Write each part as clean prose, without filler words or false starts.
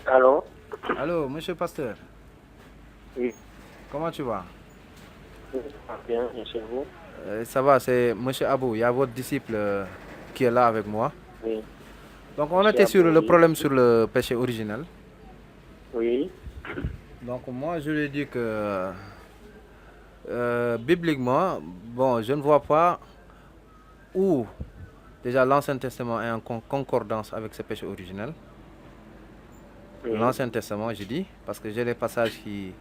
Allô? Allô, monsieur Pasteur, Oui, comment tu vas? bien, et chez vous? Ça va, c'est monsieur Abou, il y a votre disciple qui est là avec moi. Oui, Donc on monsieur était sur Abou, le oui. problème sur le péché originel. Oui, Donc moi je lui ai dit que bibliquement, bon, je ne vois pas où déjà l'Ancien Testament est en concordance avec ce péché originel. oui. L'Ancien Testament, je dis, parce que j'ai des passages qui...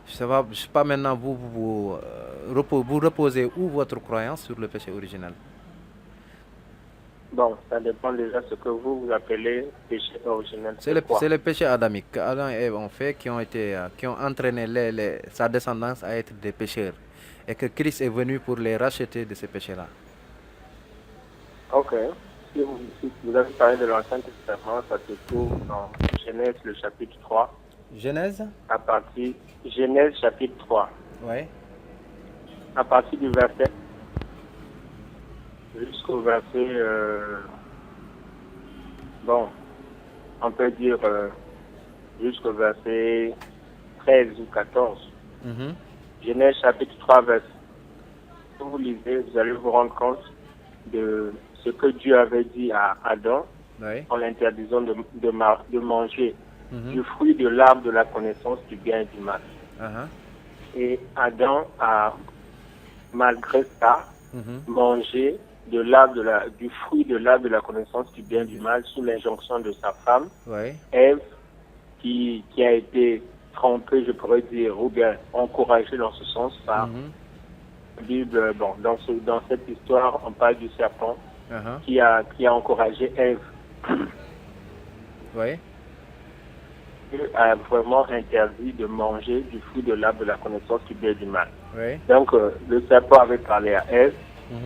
je sais pas maintenant vous reposez où votre croyance sur le péché originel. Bon, ça dépend déjà ce que vous appelez péché originel, c'est C'est quoi? le péché adamique qu'Adam et Ève ont fait qui ont entraîné sa descendance à être des pécheurs. Et que Christ est venu pour les racheter de ces péchés-là. Ok. Si vous avez parlé de l'Ancien Testament, ça se trouve dans Genèse, le chapitre 3, Genèse. à partir, Genèse, chapitre 3, Oui. à partir du verset jusqu'au verset, bon, on peut dire jusqu'au verset 13 ou 14. Mhm. Genèse, chapitre 3, verset. Si vous lisez, vous allez vous rendre compte de ce que Dieu avait dit à Adam Oui. en l'interdisant de manger Mhm. du fruit de l'arbre de la connaissance du bien et du mal. Uh-huh. Et Adam a, malgré ça, Mhm. mangé du fruit de l'arbre de la connaissance du bien et du mal sous l'injonction de sa femme, Oui. Ève, qui a été trompée, je pourrais dire, ou bien encouragée dans ce sens par Mhm. la Bible. Bon, dans cette histoire, on parle du serpent Uh-huh. qui a encouragé Ève. Oui. Dieu a vraiment interdit de manger du fruit de l'arbre de la connaissance du bien et du mal. Oui. Donc, le serpent avait parlé à Ève,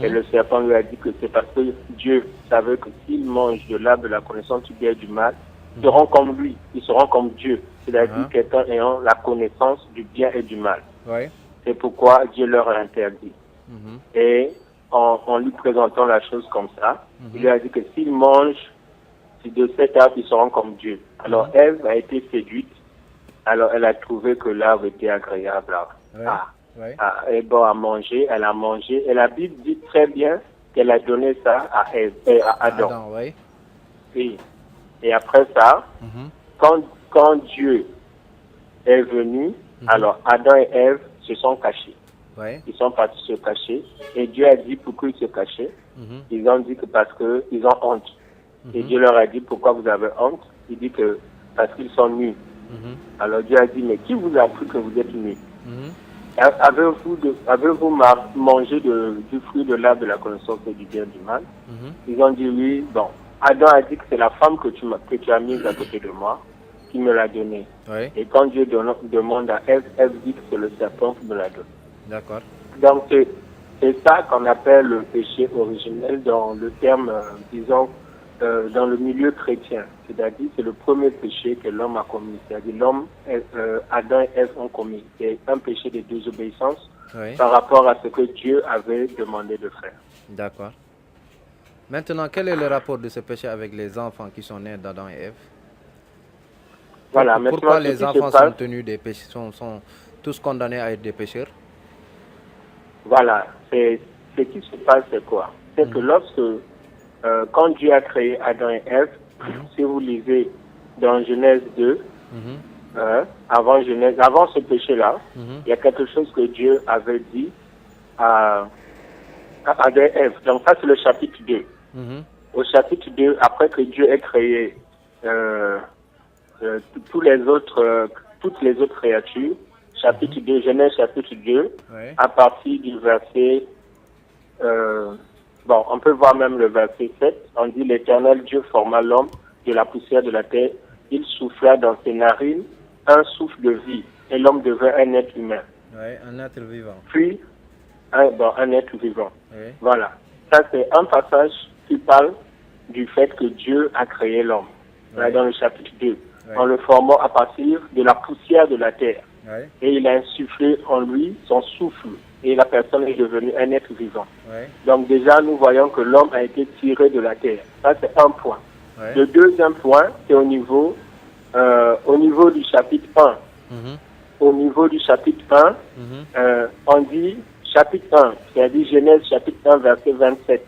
et Mhm. le serpent lui a dit que c'est parce que Dieu savait que s'il mange de l'arbre de la connaissance du bien et du mal, ils seront comme lui, ils seront comme Dieu, c'est-à-dire Uh-huh. quelqu'un ayant la connaissance du bien et du mal. Oui. C'est pourquoi Dieu leur a interdit. Mhm. Et en lui présentant la chose comme ça, il lui Mhm. a dit que s'ils mangent de cet arbre, ils seront comme Dieu. Alors Ève a été séduite, alors elle a trouvé que l'arbre était agréable Oui. Oui. et bon à manger, elle a mangé. Et la Bible dit très bien qu'elle a donné ça à Ève, à Adam. Adam, oui. Oui. Et après ça, Mhm. quand Dieu est venu, alors Adam et Ève se sont cachés. Oui. Ils sont partis se cacher. Et Dieu a dit pourquoi ils se cachaient. Mhm. Ils ont dit que parce qu'ils ont honte. Et Dieu leur a dit pourquoi vous avez honte. Il dit que parce qu'ils sont nus. Mhm. Alors Dieu a dit mais qui vous a appris que vous êtes nus? Mhm. Avez-vous mangé du fruit de l'arbre de la connaissance du bien et du mal? Mhm. Ils ont dit oui. Bon, Adam a dit que c'est la femme que tu as mise à côté de moi qui me l'a donnée. Oui. Et quand Dieu demande à Ève, Ève dit que c'est le serpent qui me l'a donné. D'accord. Donc c'est ça qu'on appelle le péché originel dans le terme, disons, dans le milieu chrétien. C'est-à-dire c'est le premier péché que l'homme a commis. C'est-à-dire Adam et Ève ont commis. C'est un péché de désobéissance Oui. par rapport à ce que Dieu avait demandé de faire. D'accord. Maintenant, quel est le rapport de ce péché avec les enfants qui sont nés d'Adam et Ève? Voilà, maintenant Pourquoi ce les qui se enfants sont passe, tenus des péchés, sont tous condamnés à être des pécheurs? voilà, ce qui se passe, c'est quoi? C'est que quand Dieu a créé Adam et Ève, si vous lisez dans Genèse 2, Mhm. avant ce péché-là, Mhm. il y a quelque chose que Dieu avait dit à Adam et Ève. Donc ça, c'est le chapitre 2. Mhm. Au chapitre 2, après que Dieu ait créé euh, toutes les autres créatures, chapitre 2, Genèse chapitre 2, Oui. à partir du verset Bon, on peut voir même le verset 7. On dit l'Éternel Dieu forma l'homme de la poussière de la terre. Il souffla dans ses narines un souffle de vie et l'homme devint un être humain. Oui, un être vivant. Puis, un être vivant. Oui. Voilà. Ça, c'est un passage qui parle du fait que Dieu a créé l'homme. Oui. Dans le chapitre 2. Oui. En le formant à partir de la poussière de la terre. Oui. Et il a insufflé en lui son souffle. Et la personne est devenue un être vivant. Oui. Donc déjà, nous voyons que l'homme a été tiré de la terre. Ça, c'est un point. Oui. Le deuxième point, c'est au niveau du chapitre 1. Mhm. Au niveau du chapitre 1, Mhm. on dit chapitre 1, c'est-à-dire Genèse chapitre 1, verset 27.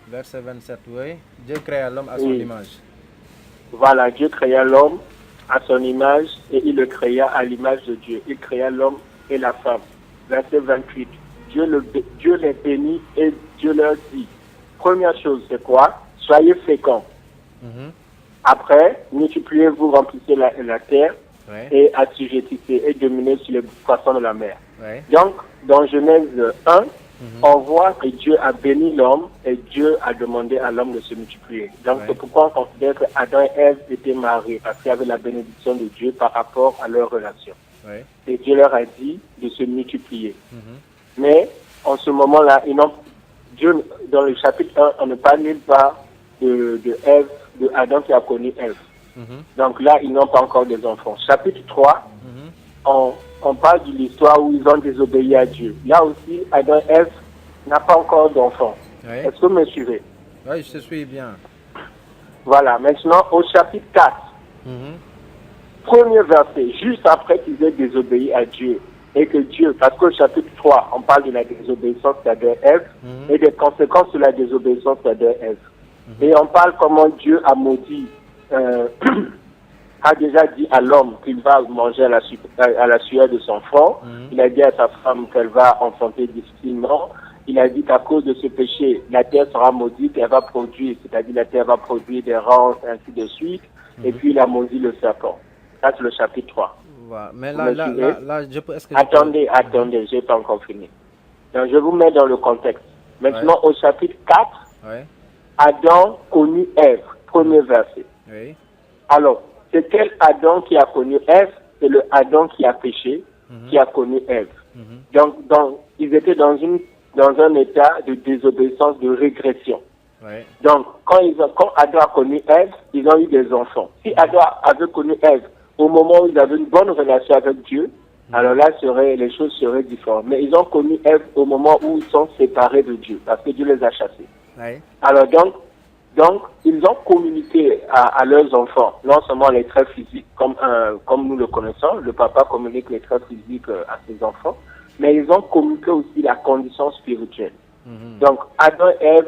Verset 27, oui. Dieu créa l'homme à son Oui. image. Voilà, Dieu créa l'homme à son image et il le créa à l'image de Dieu. Il créa l'homme et la femme. Verset 28. Dieu les bénit et Dieu leur dit. Première chose, c'est quoi? Soyez féconds. Mhm. Après, multipliez-vous, remplissez la terre Oui. et assujettissez et dominez sur les poissons de la mer. Oui. Donc, dans Genèse 1, Mhm. on voit que Dieu a béni l'homme et Dieu a demandé à l'homme de se multiplier. Donc, Ouais. c'est pourquoi on considère que Adam et Ève étaient mariés, parce qu'il y avait la bénédiction de Dieu par rapport à leur relation. Oui. Et Dieu leur a dit de se multiplier. Mhm. Mais, en ce moment-là, Dieu, dans le chapitre 1, on ne parle nulle part de Ève, de Adam qui a connu Ève. Mhm. Donc là, ils n'ont pas encore des enfants. Chapitre 3, Mhm. on parle de l'histoire où ils ont désobéi à Dieu. Là aussi, Adam et Ève n'a pas encore d'enfants. Oui. Est-ce que vous me suivez? Oui, je te suis bien. Voilà. Maintenant, au chapitre 4, Mhm. premier verset, juste après qu'ils aient désobéi à Dieu, et que Dieu, parce qu'au chapitre 3, on parle de la désobéissance d'Adam et Ève, Mhm. et des conséquences de la désobéissance d'Adam et Ève. Et on parle comment Dieu a maudit, a déjà dit à l'homme qu'il va manger à la sueur de son front. Mhm. Il a dit à sa femme qu'elle va enfanter difficilement. Il a dit qu'à cause de ce péché, la terre sera maudite, elle va produire, c'est-à-dire la terre va produire des ronces, ainsi de suite. Et puis il a maudit le serpent. Ça, c'est le chapitre 3. Voilà. Mais Vous là, me là, suivez? là, là, est-ce que je peux- Attendez, je n'ai pas encore fini. Donc, je vous mets dans le contexte. Maintenant, au chapitre 4, Oui. Adam connut Ève, premier verset. Oui. Alors, c'est quel Adam qui a connu Ève? C'est le Adam qui a péché, Mhm. qui a connu Ève. Mhm. Donc, ils étaient dans un état de désobéissance, de régression. Oui. Donc, quand Adam a connu Ève, ils ont eu des enfants. Si Adam avait connu Ève au moment où ils avaient une bonne relation avec Dieu, alors là, les choses seraient différentes. Mais ils ont connu Ève au moment où ils sont séparés de Dieu, parce que Dieu les a chassés. Oui. Alors donc, ils ont communiqué à leurs enfants, non seulement les traits physiques, comme nous le connaissons, le papa communique les traits physiques à ses enfants, mais ils ont communiqué aussi la condition spirituelle. Mhm. Donc, Adam et Ève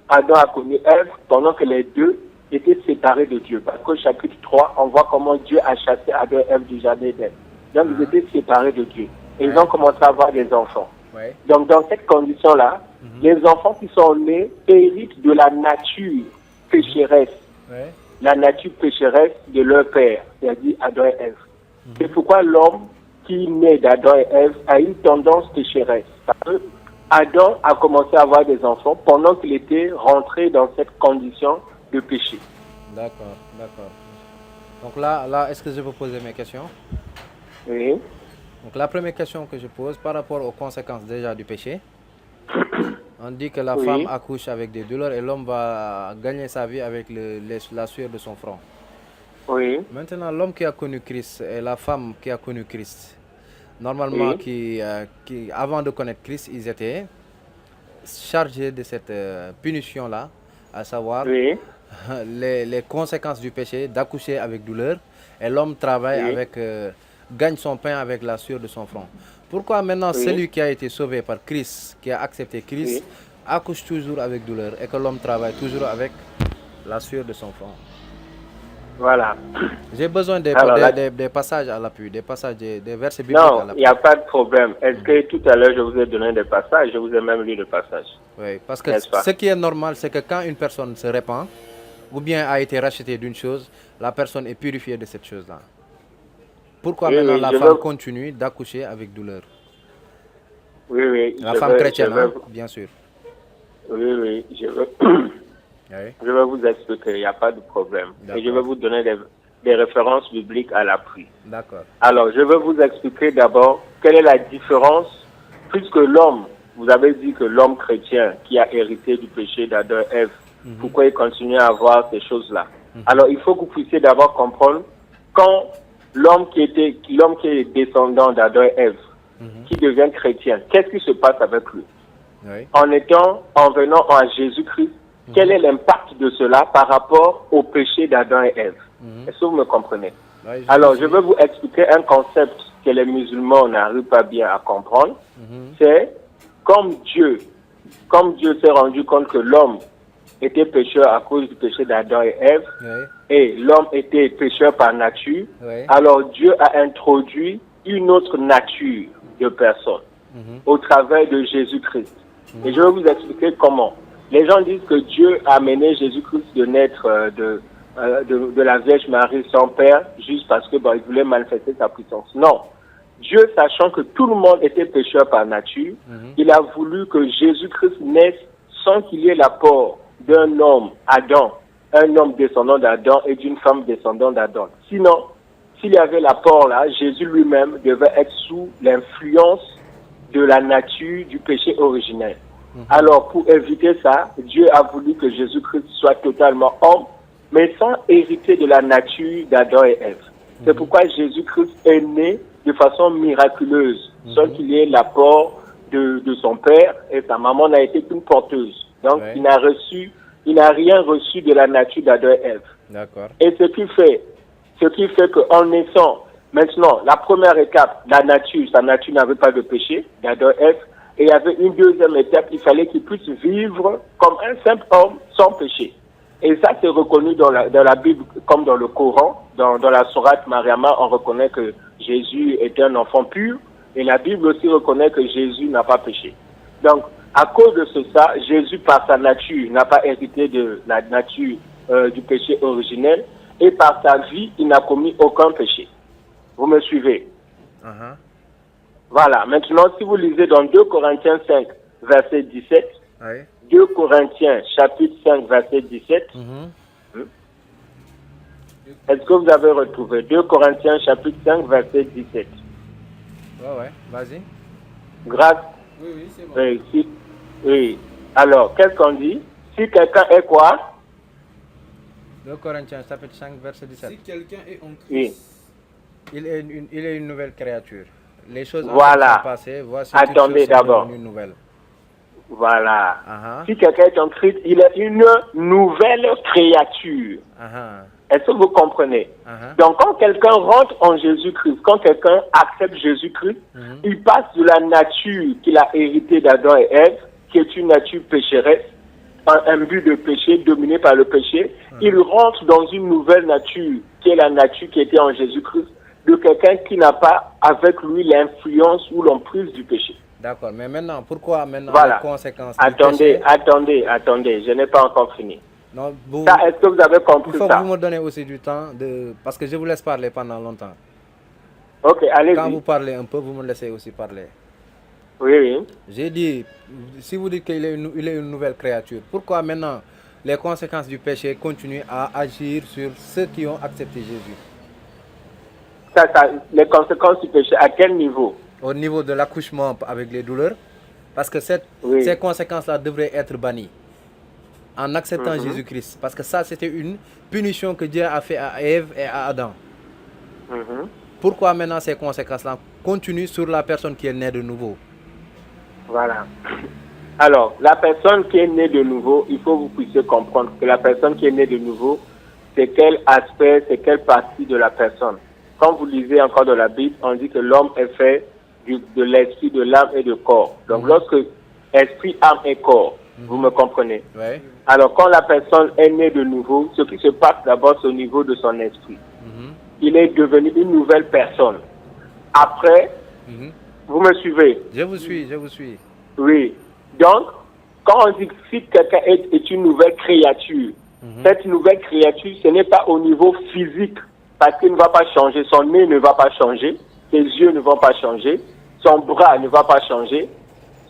Adam a connu Ève pendant que les deux étaient séparés de Dieu. Parce qu'au chapitre 3, on voit comment Dieu a chassé Adam et Ève du jardin d'Ève. Donc, ils étaient séparés de Dieu. Et ils ont commencé à avoir des enfants. Oui. Donc, dans cette condition-là, les enfants qui sont nés héritent de la nature pécheresse, Oui. la nature pécheresse de leur père, c'est-à-dire Adam et Ève. C'est pourquoi l'homme qui naît d'Adam et Ève a une tendance pécheresse. Parce que Adam a commencé à avoir des enfants pendant qu'il était rentré dans cette condition de péché. D'accord, d'accord. Donc là, est-ce que je peux poser mes questions? Oui. Donc la première question que je pose par rapport aux conséquences déjà du péché, on dit que la Oui. femme accouche avec des douleurs et l'homme va gagner sa vie avec la sueur de son front. Oui. Maintenant, l'homme qui a connu Christ et la femme qui a connu Christ, normalement, Oui. avant de connaître Christ, ils étaient chargés de cette punition-là, à savoir Oui. les conséquences du péché, d'accoucher avec douleur, et l'homme travaille Oui. gagne son pain avec la sueur de son front. Pourquoi maintenant Oui. celui qui a été sauvé par Christ, qui a accepté Christ, Oui. accouche toujours avec douleur et que l'homme travaille toujours avec la sueur de son front? Voilà. J'ai besoin des passages à l'appui, des passages, des versets bibliques à Non, il l'appui. n'y a pas de problème. Est-ce que tout à l'heure, je vous ai donné des passages? Je vous ai même lu le passage. Oui, parce que N'est-ce pas? ce qui est normal, c'est que quand une personne se répand, ou bien a été rachetée d'une chose, la personne est purifiée de cette chose-là. Pourquoi Oui, maintenant oui, la je femme veux- continue d'accoucher avec douleur? Oui, oui. La je femme veux- chrétienne, je veux- hein, bien sûr. Oui, Oui. je vais vous expliquer, il n'y a pas de problème. D'accord. Et je vais vous donner des références bibliques à l'appui. D'accord. Alors, je vais vous expliquer d'abord quelle est la différence, puisque l'homme, vous avez dit que l'homme chrétien qui a hérité du péché d'Adam et Ève, pourquoi il continue à avoir ces choses-là. Alors, il faut que vous puissiez d'abord comprendre quand l'homme qui est descendant d'Adam et Ève, qui devient chrétien, qu'est-ce qui se passe avec lui? Oui. En venant à Jésus-Christ, quel est l'impact de cela par rapport au péché d'Adam et Ève? Est-ce que vous me comprenez? Oui, Alors, je vais vous expliquer un concept que les musulmans n'arrivent pas bien à comprendre. C'est comme Dieu s'est rendu compte que l'homme était pécheur à cause du péché d'Adam et Ève, Oui. et l'homme était pécheur par nature, Oui. alors Dieu a introduit une autre nature de personne au travers de Jésus-Christ. Et je vais vous expliquer comment. Les gens disent que Dieu a amené Jésus-Christ de naître de la Vierge Marie sans père, juste parce que il voulait manifester sa puissance. Non. Dieu, sachant que tout le monde était pécheur par nature, il a voulu que Jésus-Christ naisse sans qu'il y ait l'apport d'un homme, Adam, un homme descendant d'Adam et d'une femme descendant d'Adam. Sinon, s'il y avait l'apport là, Jésus lui-même devait être sous l'influence de la nature du péché originel. Alors, pour éviter ça, Dieu a voulu que Jésus-Christ soit totalement homme, mais sans hériter de la nature d'Adam et Ève. C'est pourquoi Jésus-Christ est né de façon miraculeuse, sans qu'il y ait l'apport de son père, et sa maman n'a été qu'une porteuse. Donc, Ouais. il n'a rien reçu de la nature d'Adam et Ève. D'accord. Et ce qui fait qu'en naissant, maintenant, la première étape, sa nature n'avait pas de péché, d'Adam et Ève, et il y avait une deuxième étape, il fallait qu'il puisse vivre comme un simple homme sans péché. Et ça, c'est reconnu dans la Bible, comme dans le Coran, dans la Sourate Mariama, on reconnaît que Jésus est un enfant pur, et la Bible aussi reconnaît que Jésus n'a pas péché. Donc, à cause de ça, Jésus, par sa nature, n'a pas hérité de la nature du péché originel, et par sa vie, il n'a commis aucun péché. Vous me suivez? Uh-huh. Voilà. Maintenant, si vous lisez dans 2 Corinthiens 5, verset 17, Oui. 2 Corinthiens, chapitre 5, verset 17, est-ce que vous avez retrouvé 2 Corinthiens, chapitre 5, verset 17? Ouais, vas-y. Grâce. Oui, c'est bon. Oui. Oui. Alors, qu'est-ce qu'on dit? Si quelqu'un est quoi? 2 Corinthiens chapitre 5 verset 17. Si quelqu'un est en Oui. Christ, Il est une nouvelle créature. Les choses Voilà. sont passées. Voici Attendez toutes choses sont d'abord. devenues nouvelles. Voilà. Uh-huh. Si quelqu'un est en Christ, il est une nouvelle créature. Uh-huh. Est-ce que vous comprenez? Uh-huh. Donc, quand quelqu'un rentre en Jésus-Christ, quand quelqu'un accepte Jésus-Christ, il passe de la nature qu'il a héritée d'Adam et Ève, qui est une nature pécheresse, un but de péché, dominé par le péché. Il rentre dans une nouvelle nature, qui est la nature qui était en Jésus-Christ, de quelqu'un qui n'a pas avec lui l'influence ou l'emprise du péché. D'accord, mais maintenant, pourquoi maintenant Voilà. les conséquences Attendez, du péché? je n'ai pas encore fini. Non, Ça, est-ce que vous avez il compris faut que ça? vous me donnez aussi du temps, parce que je vous laisse parler pendant longtemps. Ok, Quand allez-y. vous parlez un peu, vous me laissez aussi parler. Oui. J'ai dit, si vous dites qu'il est une nouvelle créature, pourquoi maintenant les conséquences du péché continuent à agir sur ceux qui ont accepté Jésus? Les conséquences du péché, à quel niveau? Au niveau de l'accouchement avec les douleurs, parce que ces conséquences-là devraient être bannies en acceptant Jésus-Christ. Parce que ça, c'était une punition que Dieu a fait à Ève et à Adam. Pourquoi maintenant ces conséquences-là continuent sur la personne qui est née de nouveau? Voilà. Alors, la personne qui est née de nouveau, il faut que vous puissiez comprendre que la personne qui est née de nouveau, c'est quel aspect, c'est quelle partie de la personne. Quand vous lisez encore dans la Bible, on dit que l'homme est fait de l'esprit, de l'âme et du corps. Donc, lorsque esprit, âme et corps, vous me comprenez? Oui. Alors, quand la personne est née de nouveau, ce qui se passe d'abord, c'est au niveau de son esprit. Il est devenu une nouvelle personne. Après, vous me suivez? Je vous suis. Oui. Donc, quand on dit que si quelqu'un est une nouvelle créature, cette nouvelle créature, ce n'est pas au niveau physique, parce qu'il ne va pas changer, son nez ne va pas changer, ses yeux ne vont pas changer, son bras ne va pas changer.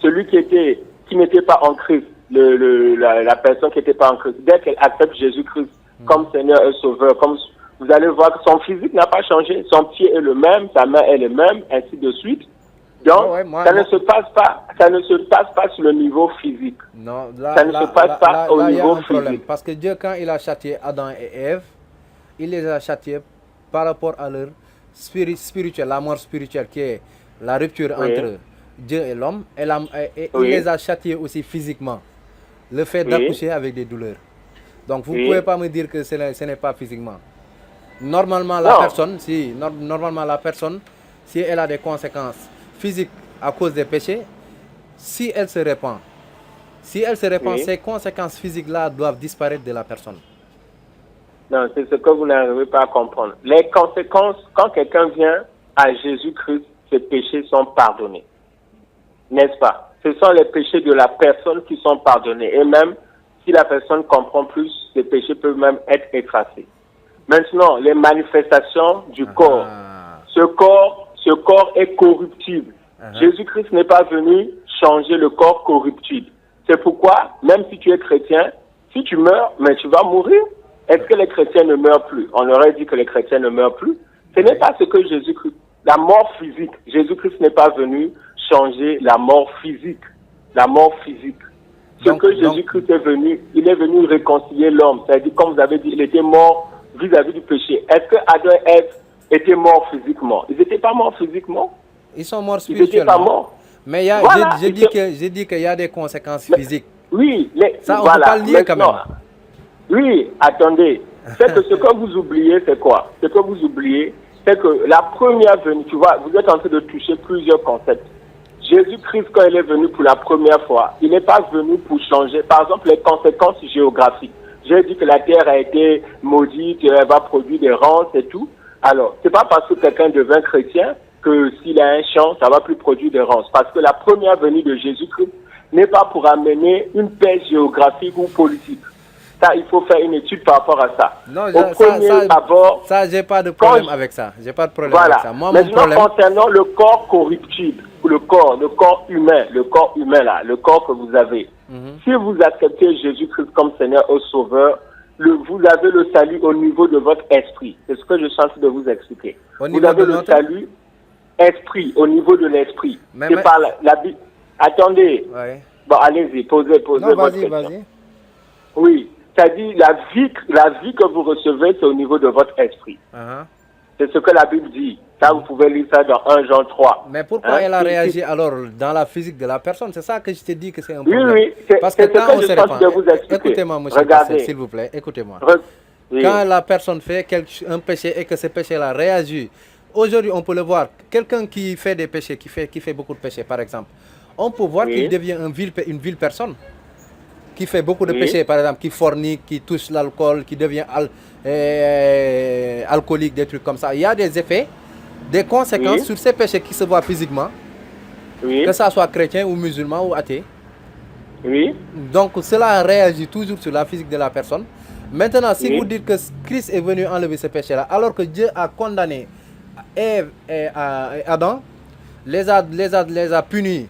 Celui qui n'était pas en Christ, la personne qui n'était pas en Christ, dès qu'elle accepte Jésus-Christ comme Seigneur et Sauveur, comme vous allez voir que son physique n'a pas changé, son pied est le même, sa main est le même, ainsi de suite. Donc, ça ne se passe pas sur le niveau physique. Non, ça ne se passe pas au niveau physique. Problème, parce que Dieu, quand il a châtié Adam et Ève, il les a châtiés par rapport à leur spirituel, la mort spirituelle qui est la rupture entre Dieu et l'homme, et il les a châtiés aussi physiquement. Le fait d'accoucher avec des douleurs. Donc vous ne pouvez pas me dire que ce n'est pas physiquement. Normalement, la personne, si elle a des conséquences physiques à cause des péchés, si elle se répand, ces conséquences physiques-là doivent disparaître de la personne. Non, c'est ce que vous n'arrivez pas à comprendre. Les conséquences, quand quelqu'un vient à Jésus-Christ, ses péchés sont pardonnés. N'est-ce pas? Ce sont les péchés de la personne qui sont pardonnés. Et même, si la personne comprend plus, les péchés peuvent même être effacés. Maintenant, les manifestations du corps. Ce corps est corruptible. Jésus-Christ n'est pas venu changer le corps corruptible. C'est pourquoi, même si tu es chrétien, si tu meurs, mais tu vas mourir. Est-ce que les chrétiens ne meurent plus? On aurait dit que les chrétiens ne meurent plus. Ce n'est pas ce que Jésus-Christ... La mort physique. Jésus-Christ n'est pas venu changer la mort physique. La mort physique. Jésus-Christ est venu, il est venu réconcilier l'homme. C'est-à-dire, comme vous avez dit, il était mort vis-à-vis du péché. Est-ce que Adam et Ève étaient morts physiquement? Ils n'étaient pas morts physiquement. Ils sont morts spirituellement. Ils n'étaient pas morts. Mais j'ai dit qu'il y a des conséquences physiques. Oui, ça, on peut pas le nier quand même. Oui, attendez. C'est que ce que vous oubliez, c'est quoi? Ce que vous oubliez, c'est que la première venue, tu vois, vous êtes en train de toucher plusieurs concepts. Jésus-Christ, quand il est venu pour la première fois, il n'est pas venu pour changer, par exemple, les conséquences géographiques. J'ai dit que la terre a été maudite, elle va produire des ronces et tout. Alors, c'est pas parce que quelqu'un devient chrétien que s'il a un champ, ça va plus produire des ronces. Parce que la première venue de Jésus-Christ n'est pas pour amener une paix géographique ou politique. Ça, il faut faire une étude par rapport à ça. Non, j'ai pas de problème avec ça. J'ai pas de problème avec ça. Moi, maintenant, mon problème... concernant le corps corruptible, le corps humain là, le corps que vous avez. Si vous acceptez Jésus-Christ comme Seigneur et Sauveur, vous avez le salut au niveau de votre esprit. C'est ce que je suis en train de vous expliquer. Vous avez le salut esprit, au niveau de l'esprit. C'est par la Bible. Attendez. Ouais. Bon, allez-y, posez votre question. Vas-y. Oui. C'est-à-dire, la vie que vous recevez, c'est au niveau de votre esprit. C'est ce que la Bible dit. Ça, vous pouvez lire ça dans 1 Jean 3. Mais pourquoi elle a réagi alors dans la physique de la personne? C'est ça que je t'ai dit que c'est un problème. Oui, parce que quand on se répand, écoutez-moi, monsieur Pasteur, s'il vous plaît, écoutez-moi. Quand la personne fait un péché et que ce péché-là réagit, aujourd'hui, on peut le voir. Quelqu'un qui fait des péchés, qui fait beaucoup de péchés, par exemple, on peut voir qu'il devient une vile personne. Qui fait beaucoup de péchés, par exemple, qui fornique, qui touche l'alcool, qui devient alcoolique, des trucs comme ça. Il y a des effets, des conséquences sur ces péchés qui se voient physiquement, que ça soit chrétien ou musulman ou athée. Donc cela réagit toujours sur la physique de la personne. Maintenant, si vous dites que Christ est venu enlever ce péché-là, alors que Dieu a condamné Ève et Adam, les a punis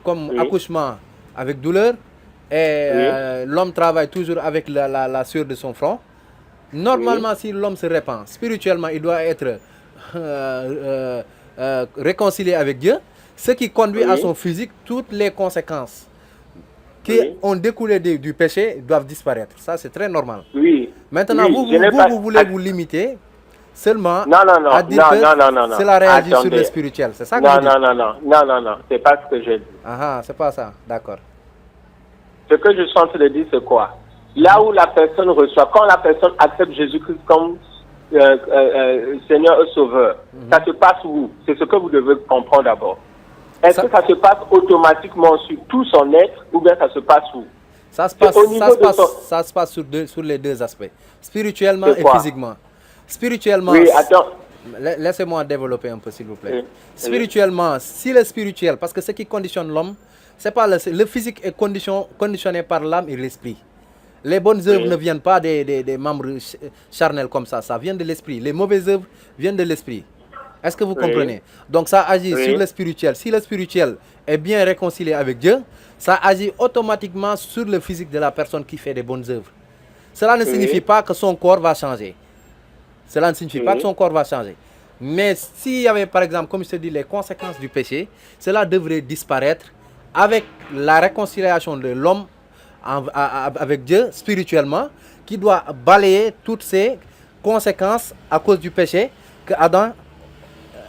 comme accouchement avec douleur, et l'homme travaille toujours avec la sueur de son front. Normalement, si l'homme se répand spirituellement, il doit être réconcilié avec Dieu, ce qui conduit à son physique. Toutes les conséquences qui ont découlé du péché doivent disparaître. Ça, c'est très normal. Maintenant, vous voulez vous limiter seulement à dire que cela réagit sur le spirituel. C'est ça que vous dites? Non, c'est pas ce que je dis. C'est pas ça, d'accord. Ce que je suis en train de dire, c'est quoi? Là où la personne reçoit, quand la personne accepte Jésus-Christ comme Seigneur et Sauveur, ça se passe où? C'est ce que vous devez comprendre d'abord. Est-ce que ça se passe automatiquement sur tout son être ou bien ça se passe où? Ça se passe sur les deux aspects, spirituellement et physiquement. Spirituellement, laissez-moi développer un peu s'il vous plaît. Spirituellement, si le spirituel, parce que ce qui conditionne l'homme, c'est pas le physique est conditionné par l'âme et l'esprit. Les bonnes œuvres ne viennent pas des membres charnels comme ça vient de l'esprit. Les mauvaises œuvres viennent de l'esprit. Est-ce que vous comprenez? Donc ça agit sur le spirituel. Si le spirituel est bien réconcilié avec Dieu, ça agit automatiquement sur le physique de la personne qui fait des bonnes œuvres. Cela ne signifie pas que son corps va changer. Cela ne signifie pas que son corps va changer. Mais s'il y avait, par exemple, comme je te dis, les conséquences du péché, cela devrait disparaître avec la réconciliation de l'homme avec Dieu spirituellement, qui doit balayer toutes ces conséquences à cause du péché que Adam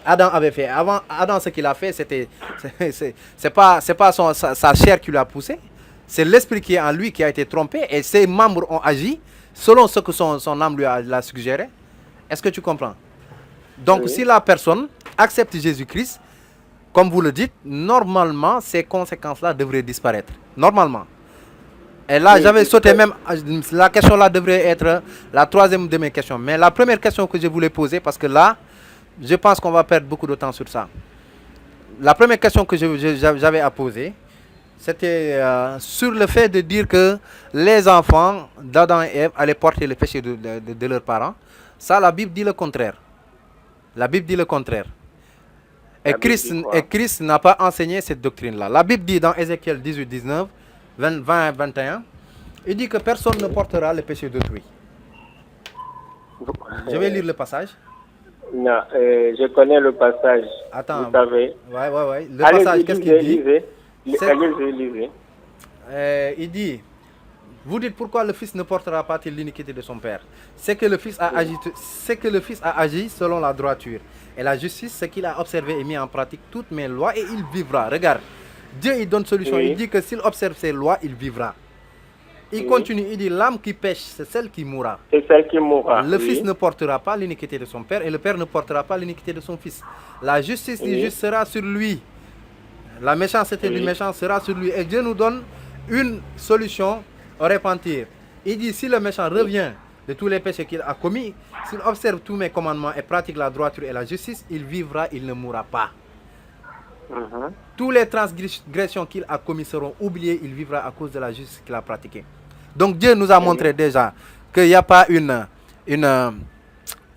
avait fait. Avant Adam, ce qu'il a fait, c'est pas sa chair qui lui a poussé, c'est l'esprit qui est en lui qui a été trompé et ses membres ont agi selon ce que son âme lui a suggéré. Est-ce que tu comprends? Donc si la personne accepte Jésus-Christ, comme vous le dites, normalement ces conséquences-là devraient disparaître. Normalement. Et là, j'avais sauté même, la question là devrait être la troisième de mes questions. Mais la première question que je voulais poser, parce que là, je pense qu'on va perdre beaucoup de temps sur ça. La première question que j'avais à poser, c'était sur le fait de dire que les enfants d'Adam et Ève allaient porter le péché de leurs parents. Ça, la Bible dit le contraire. La Bible dit le contraire. Et Christ n'a pas enseigné cette doctrine-là. La Bible dit dans Ézéchiel 18, 19, 20 21, il dit que personne ne portera le péché d'autrui. Je vais lire le passage. Non, je connais le passage. Attends. Vous savez. Ouais. Le passage, qu'est-ce qu'il dit? Lisez. Il dit, vous dites pourquoi le Fils ne portera pas l'iniquité de son Père. C'est que le Fils a agi selon la droiture. Et la justice, c'est qu'il a observé et mis en pratique toutes mes lois et il vivra. Regarde, Dieu il donne solution. Il dit que s'il observe ses lois, il vivra. Il continue, il dit l'âme qui pêche, c'est celle qui mourra. C'est celle qui mourra. Le Fils ne portera pas l'iniquité de son Père et le Père ne portera pas l'iniquité de son Fils. La justice du juste sera sur lui. La méchanceté du méchant sera sur lui. Et Dieu nous donne une solution au repentir. Il dit, si le méchant revient de tous les péchés qu'il a commis, s'il observe tous mes commandements et pratique la droiture et la justice, il vivra, il ne mourra pas. Toutes les transgressions qu'il a commises seront oubliées, il vivra à cause de la justice qu'il a pratiquée. Donc Dieu nous a montré déjà qu'il n'y a pas une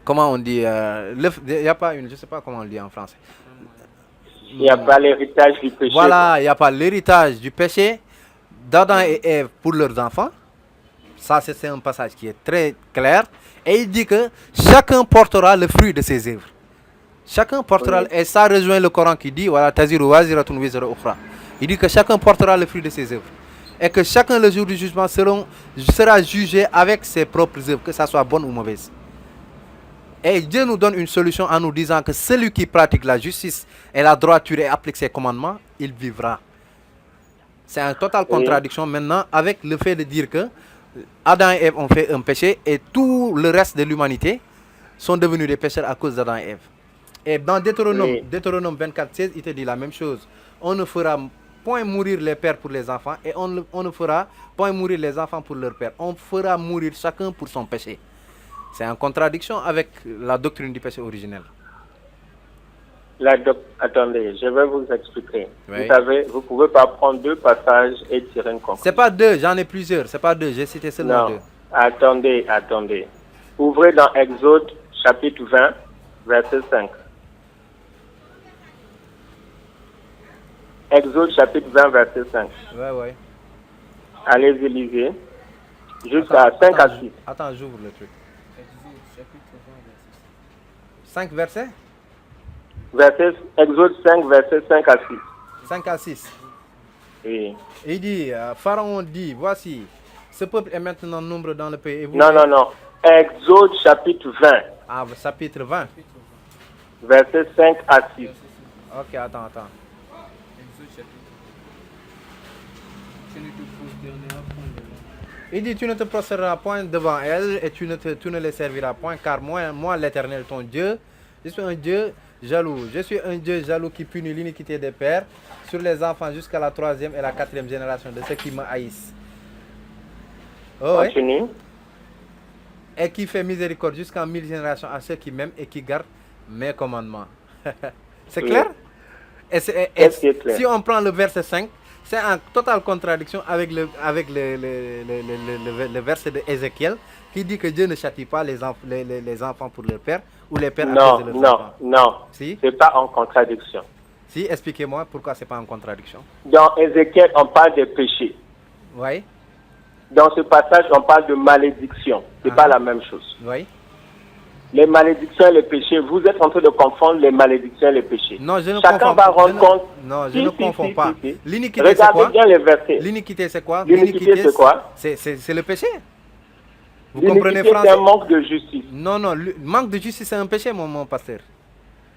comment on dit, il n'y a pas une, je ne sais pas comment on dit en français. Il n'y a pas l'héritage du péché. Voilà, il n'y a pas l'héritage du péché d'Adam et Ève pour leurs enfants. Ça, c'est un passage qui est très clair. Et il dit que chacun portera le fruit de ses œuvres. Chacun portera, et ça rejoint le Coran qui dit, voilà, taziru waziratun wizra ukhra. Il dit que chacun portera le fruit de ses œuvres. Et que chacun, le jour du jugement, sera jugé avec ses propres œuvres, que ça soit bonne ou mauvaise. Et Dieu nous donne une solution en nous disant que celui qui pratique la justice et la droiture et applique ses commandements, il vivra. C'est une totale contradiction maintenant avec le fait de dire que Adam et Ève ont fait un péché et tout le reste de l'humanité sont devenus des pécheurs à cause d'Adam et Ève. Et dans Deutéronome 24, 16, il te dit la même chose. On ne fera point mourir les pères pour les enfants et on ne fera point mourir les enfants pour leurs pères. On fera mourir chacun pour son péché. C'est en contradiction avec la doctrine du péché originel. Attendez, je vais vous expliquer. Vous savez, vous ne pouvez pas prendre deux passages et tirer une conclusion. C'est pas deux, j'en ai plusieurs. C'est pas deux, j'ai cité seulement deux. Attendez. Ouvrez dans Exode chapitre 20, verset 5. Exode chapitre 20, verset 5. Ouais. Allez-y, lisez. Jusqu'à 5 à 6. Attends, j'ouvre le truc. 5 versets? Exode 5, verset 5 à 6. 5 à 6. Oui. Il dit, Pharaon dit, voici, ce peuple est maintenant nombreux dans le pays. Et vous Non. Exode chapitre 20. Ah, chapitre 20. Verset 5 à 6. Ok, attends. Il dit, tu ne te prosterneras point devant elle et tu ne les serviras point, car moi l'Éternel, ton Dieu, je suis un Dieu jaloux. Je suis un Dieu jaloux qui punit l'iniquité des pères sur les enfants jusqu'à la 3e et la 4e génération de ceux qui me haïssent. Continue. Et qui fait miséricorde jusqu'à 1000 générations à ceux qui m'aiment et qui gardent mes commandements. C'est clair? Est-ce que c'est clair? Si on prend le verset 5, c'est en totale contradiction avec le verset de Ézéchiel qui dit que Dieu ne châtie pas les enfants pour leur père ou les pères à cause de leurs enfants. Non, Si? c'est pas en contradiction. Si, expliquez-moi pourquoi c'est pas en contradiction. Dans Ézéchiel, on parle des péchés. Oui. Dans ce passage, on parle de malédiction. C'est pas la même chose. Oui. Les malédictions et les péchés, vous êtes en train de confondre les malédictions et les péchés. Non, je ne Chacun va rendre compte. Non, je ne confonds pas. Si. L'iniquité, c'est Regardez quoi? bien les versets. L'iniquité, c'est quoi? L'iniquité, c'est quoi? C'est le péché. Vous comprenez L'iniquité, français? c'est un manque de justice. Non, le manque de justice, c'est un péché, mon pasteur.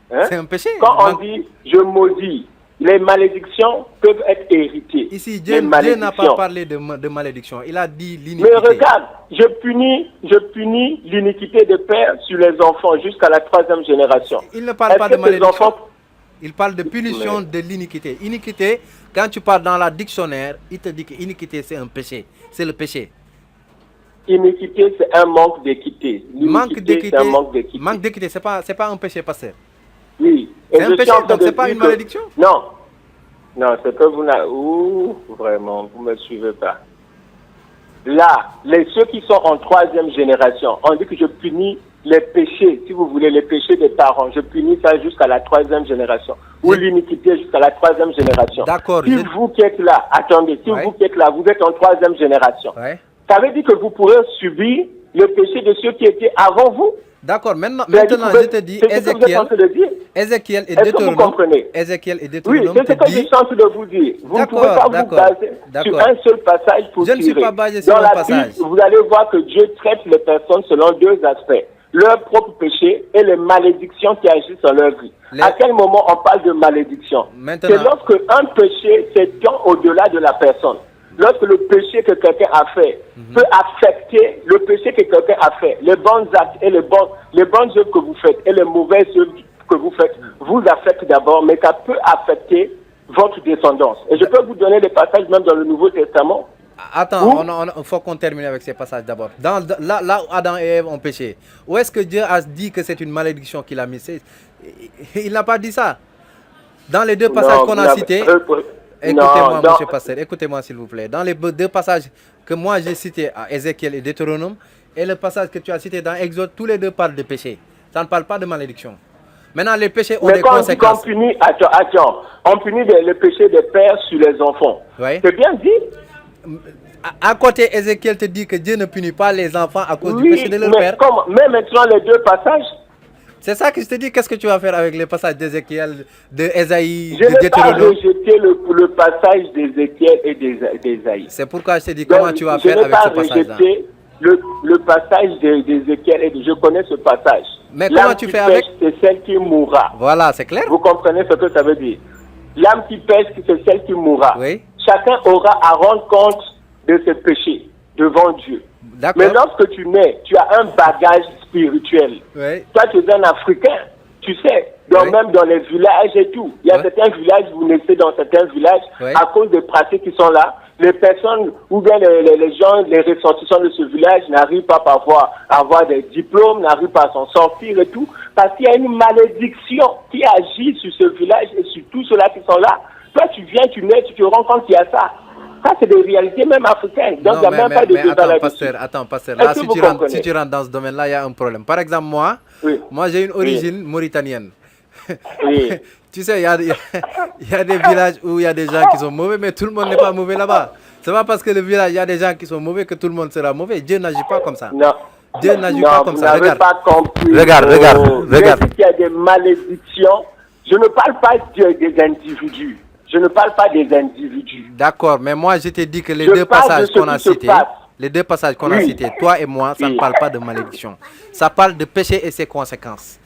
Hein? C'est un péché. Quand on dit « je maudis », les malédictions peuvent être héritées. Ici, Dieu n'a pas parlé de malédiction. Il a dit l'iniquité. Mais regarde, je punis l'iniquité des pères sur les enfants jusqu'à la 3e génération. Il ne parle pas de malédiction. Il parle de punition de l'iniquité. Iniquité, quand tu parles dans la dictionnaire, il te dit que iniquité, c'est un péché. C'est le péché. Iniquité, c'est un manque d'équité. Manque d'équité, c'est un manque d'équité. Manque d'équité, c'est pas un péché, pasteur. Oui. C'est un péché, donc c'est pas une malédiction? Non. Non, c'est que vous n'avez... Ouh, vraiment, vous ne me suivez pas. Là, ceux qui sont en 3e génération, on dit que je punis les péchés, si vous voulez, les péchés des parents. Je punis ça jusqu'à la 3e génération. Ou l'iniquité jusqu'à la 3e génération. D'accord. Si vous qui êtes là, attendez, si vous qui êtes là, vous êtes en 3e génération. Ouais. Ça veut dire que vous pourrez subir le péché de ceux qui étaient avant vous. D'accord, maintenant je te dis, Ézéchiel et Deutéronome. Ézéchiel et Deutéronome. Oui, c'est ce que je suis en train de vous dire. Vous ne pouvez pas vous baser sur un seul passage pour tirer. Je ne suis pas basé sur un passage. Bible, vous allez voir que Dieu traite les personnes selon deux aspects. Leur propre péché et les malédictions qui agissent dans leur vie. À quel moment on parle de malédiction? C'est lorsque un péché s'étend au-delà de la personne. Lorsque le péché que quelqu'un a fait peut affecter le péché que quelqu'un a fait, les bons actes et les bonnes œuvres que vous faites et les mauvaises œuvres que vous faites vous affectent d'abord, mais ça peut affecter votre descendance. Et je peux vous donner des passages même dans le Nouveau Testament. Attends, il faut qu'on termine avec ces passages d'abord. Là où Adam et Ève ont péché, où est-ce que Dieu a dit que c'est une malédiction qu'il a mise? Il n'a pas dit ça. Dans les deux passages qu'on a cités... Écoutez-moi, monsieur Pasteur, écoutez-moi s'il vous plaît. Dans les deux passages que moi j'ai cités à Ézéchiel et Deutéronome, et le passage que tu as cité dans Exode, tous les deux parlent de péché. Ça ne parle pas de malédiction. Maintenant, les péchés ont des conséquences. On punit le péché des pères sur les enfants. Oui. C'est bien dit. À côté, Ézéchiel te dit que Dieu ne punit pas les enfants à cause du péché de leur père. Mais maintenant, les deux passages. C'est ça que je te dis. Qu'est-ce que tu vas faire avec les passages d'Ézéchiel, d'Ésaïe, de Deutéronome? Je n'ai pas rejeté le passage d'Ézéchiel et d'Ésaïe. C'est pourquoi je te dis comment tu vas faire avec ce passage-là. Je n'ai pas rejeté le passage d'Ézéchiel et je connais ce passage. Mais comment tu fais avec? C'est celle qui mourra. Voilà, c'est clair. Vous comprenez ce que ça veut dire? L'âme qui pêche, c'est celle qui mourra. Oui. Chacun aura à rendre compte de ses péchés devant Dieu. Mais lorsque tu nais, tu as un bagage spirituel. Oui. Toi, tu es un Africain, tu sais, même dans les villages et tout. Il y a certains villages, vous naissez dans certains villages à cause des pratiques qui sont là. Les personnes, ou bien les gens, les ressortissants de ce village n'arrivent pas parfois à avoir des diplômes, n'arrivent pas à s'en sortir et tout, parce qu'il y a une malédiction qui agit sur ce village et sur tous ceux-là qui sont là. Toi, tu viens, tu nais, tu te rends compte qu'il y a ça. Ça, c'est des réalités même africaines. Donc, il n'y a même pas de débat là-dessus. Attends, pasteur. Là, si tu rentres dans ce domaine-là, il y a un problème. Par exemple, moi j'ai une origine mauritanienne. Oui. Tu sais, il y a des villages où il y a des gens qui sont mauvais, mais tout le monde n'est pas mauvais là-bas. C'est pas parce que le village, il y a des gens qui sont mauvais que tout le monde sera mauvais. Dieu n'agit pas comme ça. Non. Dieu n'agit pas comme ça. Regarde. Pas compris. Regarde. Même s'il y a des malédictions, je ne parle pas des individus. Je ne parle pas des individus. D'accord, mais moi je t'ai dit que les deux passages qu'on a cités, toi et moi, ça ne parle pas de malédiction. Ça parle de péché et ses conséquences.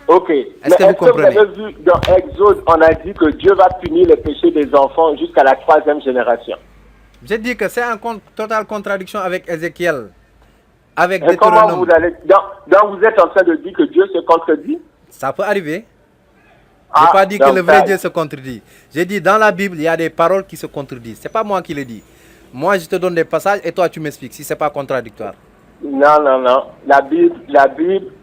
Ok. Est-ce que vous comprenez? Vous avez vu dans Exode, on a dit que Dieu va punir les péchés des enfants jusqu'à la 3e génération. J'ai dit que c'est en totale contradiction avec Ézéchiel, avec Deutéronome. Comment vous allez... Donc vous êtes en train de dire que Dieu se contredit? Ça peut arriver. Je n'ai pas dit que le vrai Dieu se contredit. J'ai dit dans la Bible, il y a des paroles qui se contredisent. Ce n'est pas moi qui le dis. Moi, je te donne des passages et toi, tu m'expliques si ce n'est pas contradictoire. Non. La Bible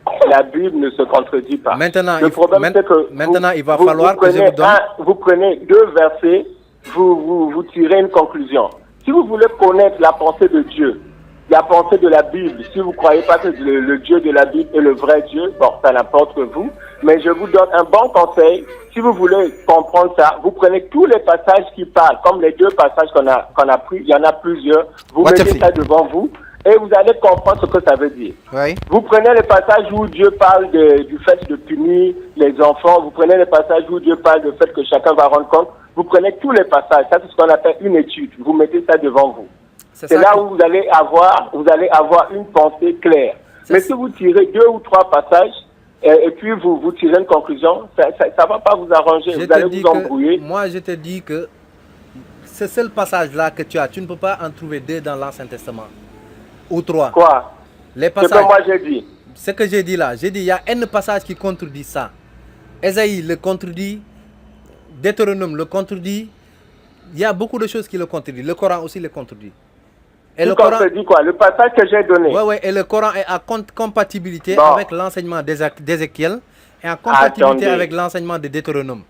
ne se contredit pas. Maintenant, le problème, c'est que il va falloir que je vous donne... Vous prenez deux versets vous tirez une conclusion. Si vous voulez connaître la pensée de Dieu, la pensée de la Bible, si vous ne croyez pas que le Dieu de la Bible est le vrai Dieu, bon, ça n'importe que vous, mais je vous donne un bon conseil. Si vous voulez comprendre ça, vous prenez tous les passages qui parlent, comme les 2 passages qu'on a pris, il y en a plusieurs, vous mettez ça devant vous et vous allez comprendre ce que ça veut dire. Oui. Vous prenez les passages où Dieu parle du fait de punir les enfants, vous prenez les passages où Dieu parle du fait que chacun va rendre compte, vous prenez tous les passages, ça c'est ce qu'on appelle une étude, vous mettez ça devant vous. C'est là où vous allez avoir une pensée claire. Mais si vous tirez 2 ou 3 passages, et puis vous tirez une conclusion, ça ne va pas vous arranger, vous allez vous embrouiller. Moi, je te dis que ce seul passage-là que tu as, tu ne peux pas en trouver 2 dans l'Ancien Testament. Ou 3. Quoi? Les passages. Ce que moi j'ai dit. Ce que j'ai dit là, j'ai dit il y a un passage qui contredit ça. Ésaïe le contredit, Deutéronome le contredit, il y a beaucoup de choses qui le contredisent. Le Coran aussi le contredit. Et le Coran dit quoi? Le passage que j'ai donné. Oui, et le Coran est en compatibilité avec l'enseignement d'Ézéchiel et en compatibilité avec l'enseignement de Deutéronome.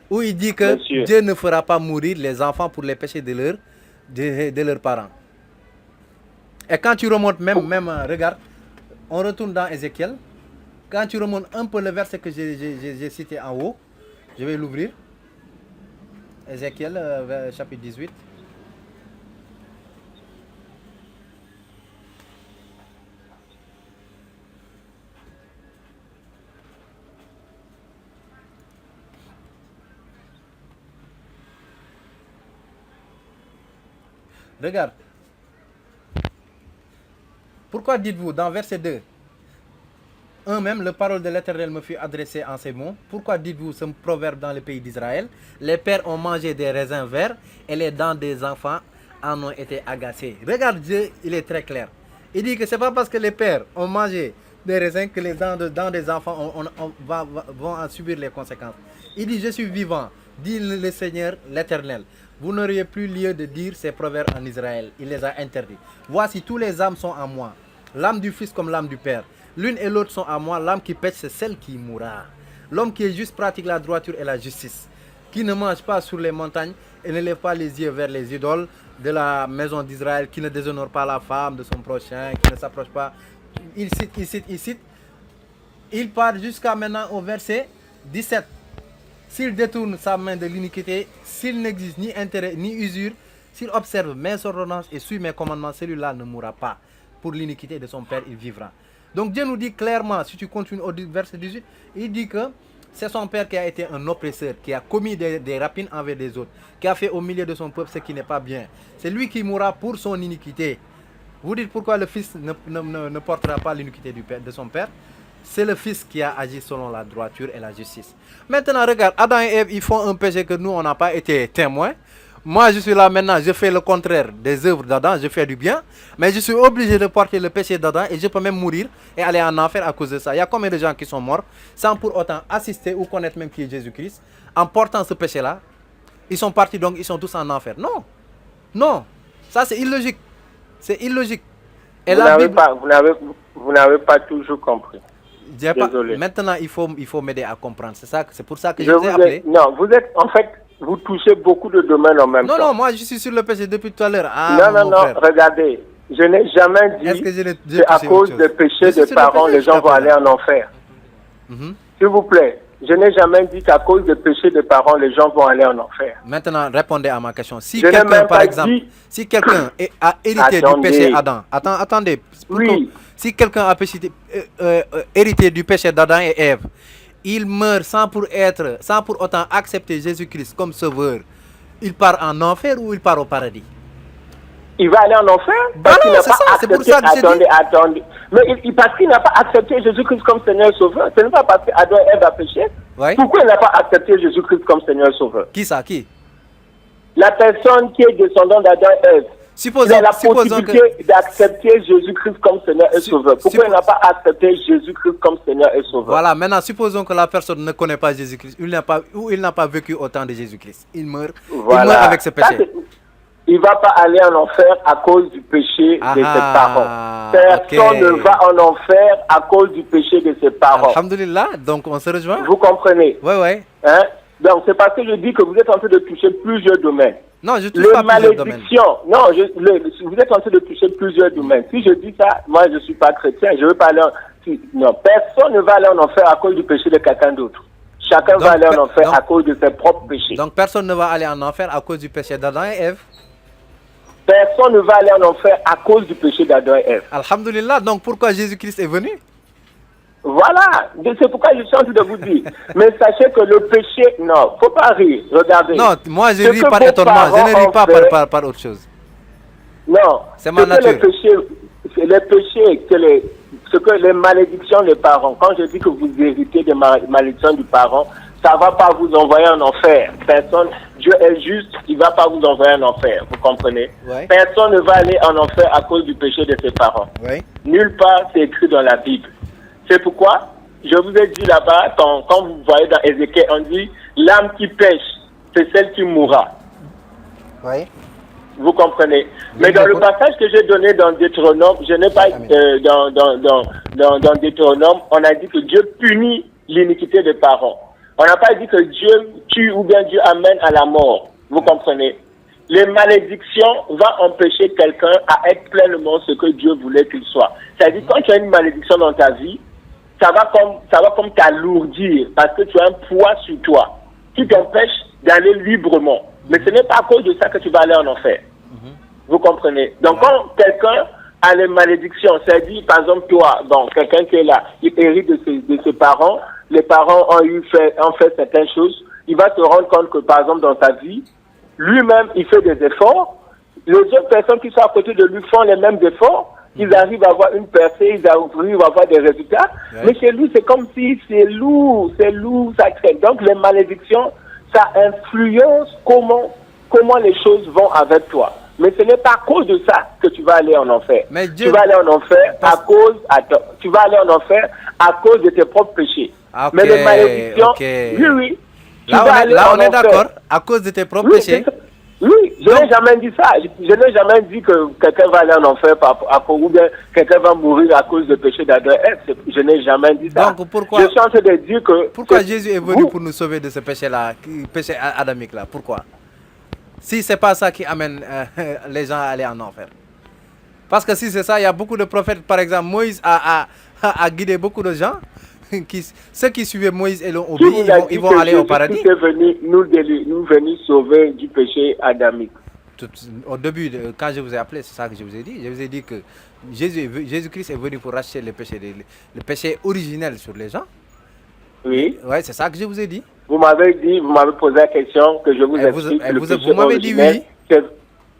Où il dit que Dieu ne fera pas mourir les enfants pour les péchés de leurs parents. Et quand tu remontes même regarde, on retourne dans Ézéchiel. Quand tu remontes un peu le verset que j'ai cité en haut, je vais l'ouvrir. Ézéchiel, chapitre 18. Regarde. Pourquoi dites-vous dans verset 2, même le parole de l'Éternel me fut adressée en ces mots. Pourquoi dites-vous ce proverbe dans le pays d'Israël? Les pères ont mangé des raisins verts et les dents des enfants en ont été agacées. Regarde Dieu, il est très clair. Il dit que ce n'est pas parce que les pères ont mangé des raisins que les dents des enfants vont en subir les conséquences. Il dit, je suis vivant, dit le Seigneur l'Éternel. Vous n'auriez plus lieu de dire ces proverbes en Israël. Il les a interdits. Voici, tous les âmes sont en moi. L'âme du Fils comme l'âme du Père. L'une et l'autre sont à moi. L'âme qui pêche, c'est celle qui mourra. L'homme qui est juste pratique la droiture et la justice. Qui ne mange pas sur les montagnes et ne lève pas les yeux vers les idoles de la maison d'Israël. Qui ne déshonore pas la femme de son prochain. Qui ne s'approche pas. Il cite. Il part jusqu'à maintenant au verset 17. S'il détourne sa main de l'iniquité, s'il n'existe ni intérêt ni usure, s'il observe mes ordonnances et suit mes commandements, celui-là ne mourra pas. Pour l'iniquité de son père, il vivra. Donc Dieu nous dit clairement, si tu continues au verset 18, il dit que c'est son père qui a été un oppresseur, qui a commis des rapines envers des autres, qui a fait au milieu de son peuple ce qui n'est pas bien. C'est lui qui mourra pour son iniquité. Vous dites pourquoi le fils ne portera pas l'iniquité de son père? C'est le fils qui a agi selon la droiture et la justice. Maintenant, regarde, Adam et Ève, ils font un péché que nous, on n'a pas été témoins. Moi, je suis là maintenant, je fais le contraire des œuvres d'Adam, je fais du bien, mais je suis obligé de porter le péché d'Adam et je peux même mourir et aller en enfer à cause de ça. Il y a combien de gens qui sont morts sans pour autant assister ou connaître même qui est Jésus-Christ en portant ce péché-là? Ils sont partis donc ils sont tous en enfer. Non, ça c'est illogique. C'est illogique. Et vous n'avez pas toujours compris. Désolé. Maintenant, il faut m'aider à comprendre. C'est pour ça que je vous ai appelé. Non, vous êtes en fait... Vous touchez beaucoup de domaines en même temps. Non, moi je suis sur le péché depuis tout à l'heure. Non, regardez. Je n'ai jamais dit que à cause des péchés des parents, les gens vont aller en enfer. S'il vous plaît, je n'ai jamais dit qu'à cause des péchés des parents, les gens vont aller en enfer. Maintenant, répondez à ma question. Si quelqu'un, par exemple, si quelqu'un a hérité du péché Adam, attendez. Oui. Si quelqu'un a hérité du péché d'Adam et Ève, il meurt sans pour autant accepter Jésus-Christ comme sauveur, il part en enfer ou il part au paradis? Il va aller en enfer parce qu'il n'a pas accepté. Attendez. Mais parce qu'il n'a pas accepté Jésus-Christ comme Seigneur et Sauveur. Ce n'est pas parce qu'Adam et Ève a péché. Oui. Pourquoi il n'a pas accepté Jésus-Christ comme Seigneur et Sauveur? Qui ça? Qui? La personne qui est descendant d'Adam et Ève. Il a la possibilité d'accepter Jésus-Christ comme Seigneur et Sauveur. Pourquoi il n'a pas accepté Jésus-Christ comme Seigneur et Sauveur? Voilà, maintenant supposons que la personne ne connaît pas Jésus-Christ, il n'a pas vécu au temps de Jésus-Christ. Il meurt avec ce péché. Il ne va pas aller en enfer à cause du péché de ses parents. Personne ne va en enfer à cause du péché de ses parents. Alhamdulillah, donc on se rejoint. Vous comprenez? Oui. Hein? Donc, c'est parce que je dis que vous êtes en train de toucher plusieurs domaines. Non, je touche pas plusieurs domaines. Non, vous êtes en train de toucher plusieurs domaines. Si je dis ça, moi, je ne suis pas chrétien. Je veux pas aller non, personne ne va aller en enfer à cause du péché de quelqu'un d'autre. Chacun va aller en enfer à cause de ses propres péchés. Donc, personne ne va aller en enfer à cause du péché d'Adam et Ève. Personne ne va aller en enfer à cause du péché d'Adam et Ève. Alhamdulillah. Donc, pourquoi Jésus-Christ est venu? Voilà, c'est pourquoi je suis en train de vous dire. Mais sachez que le péché, non, faut pas rire, regardez. Non, moi je ris par étonnement, je ne ris pas par autre chose. Non, c'est ma nature. Les péchés, ce que les malédictions des parents, quand je dis que vous héritez des malédictions du parent, ça ne va pas vous envoyer en enfer. Personne, Dieu est juste, il ne va pas vous envoyer en enfer, vous comprenez? Ouais. Personne ne va aller en enfer à cause du péché de ses parents. Ouais. Nulle part, c'est écrit dans la Bible. C'est pourquoi, je vous ai dit là-bas, quand vous voyez dans Ézéchiel, on dit, l'âme qui pêche, c'est celle qui mourra. Oui. Vous comprenez? Mais dans le passage que j'ai donné dans Deutéronome, je n'ai pas, dans Deutéronome, on a dit que Dieu punit l'iniquité des parents. On n'a pas dit que Dieu tue ou bien Dieu amène à la mort. Vous comprenez? Les malédictions vont empêcher quelqu'un à être pleinement ce que Dieu voulait qu'il soit. C'est-à-dire, quand tu as une malédiction dans ta vie, ça va comme t'alourdir parce que tu as un poids sur toi qui t'empêche d'aller librement. Mais ce n'est pas à cause de ça que tu vas aller en enfer. Vous comprenez? Donc, quand quelqu'un a les malédictions, c'est-à-dire, par exemple, toi, bon, quelqu'un qui est là, il hérite de ses parents, les parents ont fait certaines choses, il va se rendre compte que, par exemple, dans sa vie, lui-même, il fait des efforts, les autres personnes qui sont à côté de lui font les mêmes efforts, ils arrivent à avoir une percée, ils arrivent à avoir des résultats, mais chez lui, c'est comme si c'est lourd, ça traîne. Donc, les malédictions, ça influence comment les choses vont avec toi. Mais ce n'est pas à cause de ça que tu vas aller en enfer. Mais Dieu... Tu vas aller en enfer tu vas aller en enfer à cause de tes propres péchés. Okay, mais les malédictions, oui. Là, on est d'accord, à cause de tes propres péchés. Oui, je n'ai jamais dit ça. Je n'ai jamais dit que quelqu'un va aller en enfer ou bien quelqu'un va mourir à cause de péché d'Adam et Ève. Je n'ai jamais dit ça. Donc, pourquoi, je suis en train de dire que... Pourquoi Jésus est venu pour nous sauver de ce péché-là, péché adamique-là? Pourquoi? Si ce n'est pas ça qui amène les gens à aller en enfer. Parce que si c'est ça, il y a beaucoup de prophètes. Par exemple, Moïse a guidé beaucoup de gens. Ceux qui suivaient Moïse et l'ont obéi, ils vont aller au paradis. Jésus est venu nous venir sauver du péché adamique. Au début, quand je vous ai appelé, c'est ça que je vous ai dit. Je vous ai dit que Jésus-Christ est venu pour racheter le péché originel sur les gens. Oui. Oui, c'est ça que je vous ai dit. Vous m'avez posé la question que je vous explique. Vous m'avez dit oui.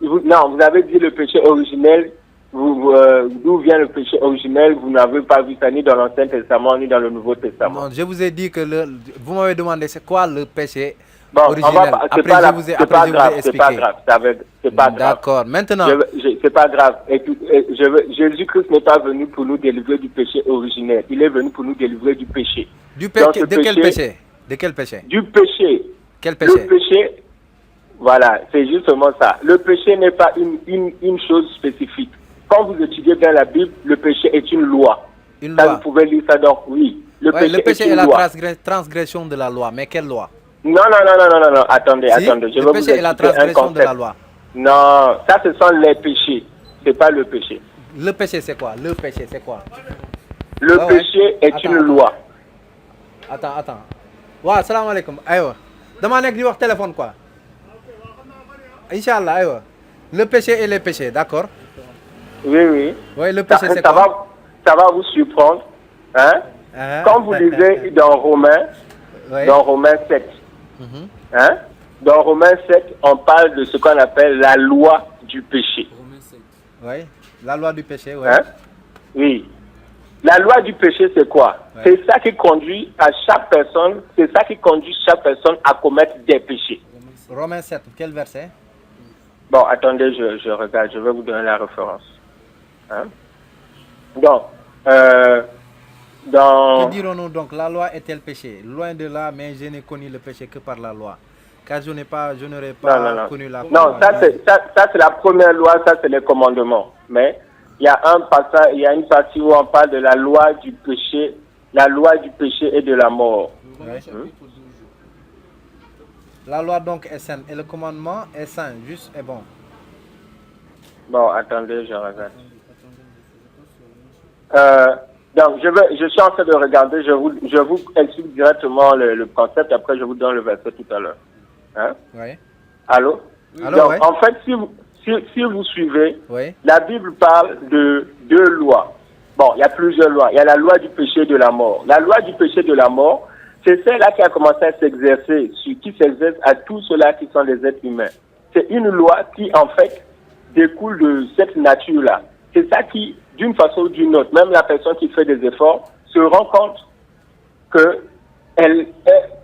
Non, vous avez dit le péché originel. D'où vient le péché originel? Vous n'avez pas vu ça ni dans l'Ancien Testament ni dans le Nouveau Testament. Non, je vous ai dit que vous m'avez demandé c'est quoi le péché originel. C'est pas grave. C'est pas grave. D'accord. Maintenant. C'est pas grave. Jésus-Christ n'est pas venu pour nous délivrer du péché originel. Il est venu pour nous délivrer du péché. De quel péché? De quel péché? Du péché. Quel péché? Le péché, voilà, c'est justement ça. Le péché n'est pas une chose spécifique. Quand vous étudiez bien la Bible, le péché est une loi. Une loi. Vous pouvez lire ça donc, oui. Le péché est la transgression de la loi. Mais quelle loi? Non. Attendez. Le péché est la transgression de la loi. Non, ça ce sont les péchés. C'est pas le péché. Le péché c'est quoi? Le péché c'est quoi? Le péché est une loi. Attends. Wa salam alaikum. Aywa. Dama nek di wax téléphone quoi. Inch'Allah, aywa. Le péché et les péchés, d'accord? Oui. Oui, le péché c'est quoi? Ça va vous surprendre. Hein? Quand vous lisez dans Romains 7, hein? Dans Romains 7, on parle de ce qu'on appelle la loi du péché. Oui, la loi du péché, oui. Hein? Oui. La loi du péché, c'est quoi? C'est ça qui conduit chaque personne à commettre des péchés. Romains 7, quel verset? Bon, attendez, je regarde, je vais vous donner la référence. Hein? Donc, Que dirons-nous donc? La loi est-elle péché? Loin de là, mais je n'ai connu le péché que par la loi. Car je n'aurais pas connu la loi. Non, ça c'est la première loi, ça c'est les commandements. Mais il y a une partie où on parle de la loi du péché et de la mort. La loi donc est saine et le commandement est sain, juste et bon. Bon, attendez, je regarde. Donc, je suis en train de regarder, je vous explique directement le concept, après je vous donne le verset tout à l'heure. Hein? Oui. Allô? Allô, Donc, oui. en fait, si vous suivez, Oui. la Bible parle de 2 lois. Bon, il y a plusieurs lois. Il y a la loi du péché et de la mort. La loi du péché et de la mort, c'est celle-là qui a commencé à s'exercer, qui s'exerce à tous ceux-là qui sont des êtres humains. C'est une loi qui, en fait, découle de cette nature-là. C'est ça qui, d'une façon ou d'une autre, même la personne qui fait des efforts, se rend compte qu'elle est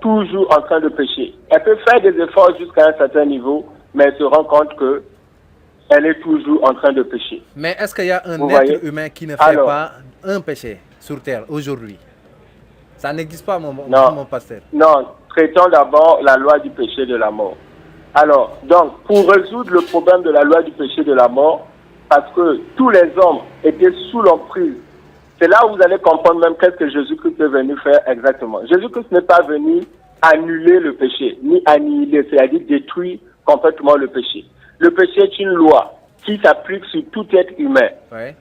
toujours en train de pécher. Elle peut faire des efforts jusqu'à un certain niveau, mais elle se rend compte qu'elle est toujours en train de pécher. Mais est-ce qu'il y a un Vous être voyez? humain qui ne fait Alors, pas un péché sur terre aujourd'hui? Ça n'existe pas, mon pasteur. Non, traitons d'abord la loi du péché de la mort. Alors, donc, pour résoudre le problème de la loi du péché de la mort, parce que tous les hommes étaient sous l'emprise, c'est là où vous allez comprendre même qu'est-ce que Jésus-Christ est venu faire exactement. Jésus-Christ n'est pas venu annuler le péché, ni annihiler, c'est-à-dire détruire complètement le péché. Le péché est une loi qui s'applique sur tout être humain. Oui.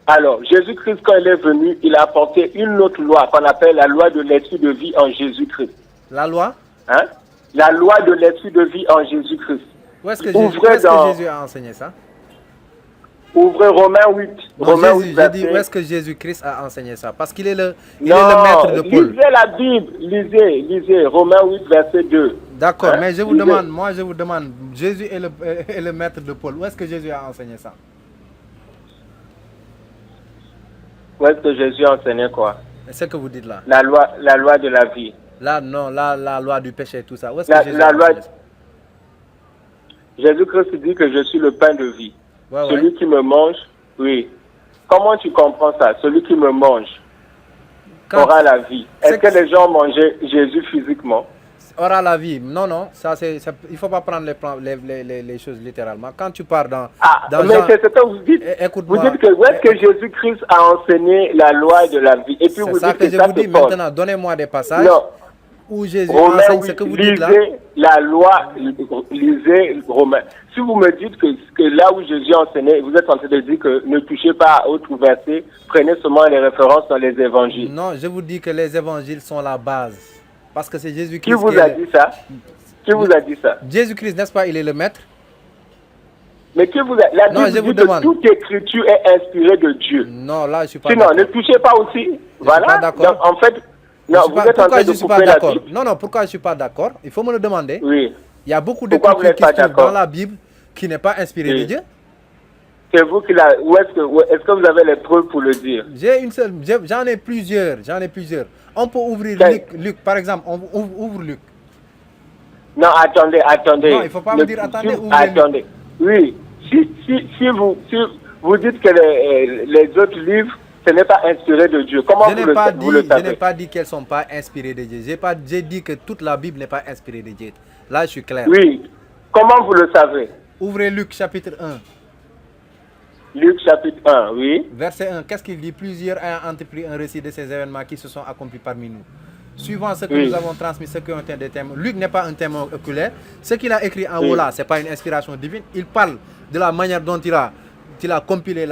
Alors, Jésus-Christ, quand il est venu, il a apporté une autre loi qu'on appelle la loi de l'esprit de vie en Jésus-Christ. La loi? Hein? La loi de l'esprit de vie en Jésus-Christ. Où est-ce que Jésus a enseigné ça? Ouvrez Romains 8. Non, Romains Jésus, 8 j'ai dit, où verset. est-ce que Jésus-Christ a enseigné ça? Parce qu'il est le Non, maître de Paul. lisez la Bible, lisez Romains 8 verset 2. D'accord, Hein? mais je vous Lisez. demande, Jésus est le maître de Paul. Où est-ce que Jésus a enseigné ça? Où est-ce que Jésus a enseigné quoi? C'est ce que vous dites là. La loi de la vie. Là, non, la loi du péché et tout ça. Où est-ce La- que Jésus la a loi- enseigné ça? Jésus-Christ dit que je suis le pain de vie. Ouais, Celui ouais. qui me mange, oui. Comment tu comprends ça? Celui qui me mange aura la vie. Est-ce que les gens mangeaient Jésus physiquement? Aura la vie. Non, non, il ne faut pas prendre les choses littéralement. Quand tu pars dans Mais Jean- c'est ce que vous dites. Écoute-moi. Vous dites que où est-ce que Jésus-Christ a enseigné la loi de la vie? Et puis vous C'est ça dites que je ça vous dis c'est Paul. maintenant. Donnez-moi des passages Non. où Jésus Romains enseigne ce 8, que vous dites là. lisez la loi, lisez Romains. Si vous me dites que là où Jésus enseignait, vous êtes en train de dire que ne touchez pas à autre verset, prenez seulement les références dans les évangiles. Non, je vous dis que les évangiles sont la base. Parce que c'est Jésus-Christ Qui vous est a dit ça? Qui vous a dit ça? Jésus-Christ, n'est-ce pas, il est le maître? Mais qui vous a... La Non, Bible je vous dit que demande. toute écriture est inspirée de Dieu. Non, là, je suis pas Sinon, d'accord. ne touchez pas aussi. Voilà. pas d'accord. Donc, en fait, Je non, suis vous pas- êtes en pourquoi train je de suis pas couper la d'accord? Bible. Non, non, pourquoi je ne suis pas d'accord? Il faut me le demander. Oui. Il y a beaucoup Pourquoi vous d'écritures n'êtes qui pas se trouvent d'accord? dans la Bible qui n'est pas inspirée Oui. de Dieu. C'est vous qui la... Est-ce que vous avez les preuves pour le dire? J'en ai plusieurs. On peut ouvrir Quel? Luc, par exemple, on ouvre Luc. Non, attendez. Non, il faut pas me dire, attendez, ouvrez-le. Attendez. Oui. Si vous dites que les autres livres, ce n'est pas inspiré de Dieu, comment Je vous le n'ai savez? pas dit qu'elles ne sont pas inspirées de Dieu. J'ai dit que toute la Bible n'est pas inspirée de Dieu. Là, je suis clair. Oui. Comment vous le savez? Ouvrez Luc chapitre 1, Luc chapitre 1, oui. verset 1. Qu'est-ce qu'il dit? Plusieurs ayant entrepris un récit de ces événements qui se sont accomplis parmi nous. Suivant ce que Oui. nous avons transmis, ceux qui ont été des témoins. Luc n'est pas un témoin oculaire. Ce qu'il a écrit en Oui. haut là, ce n'est pas une inspiration divine. Il parle de la manière dont il a compilé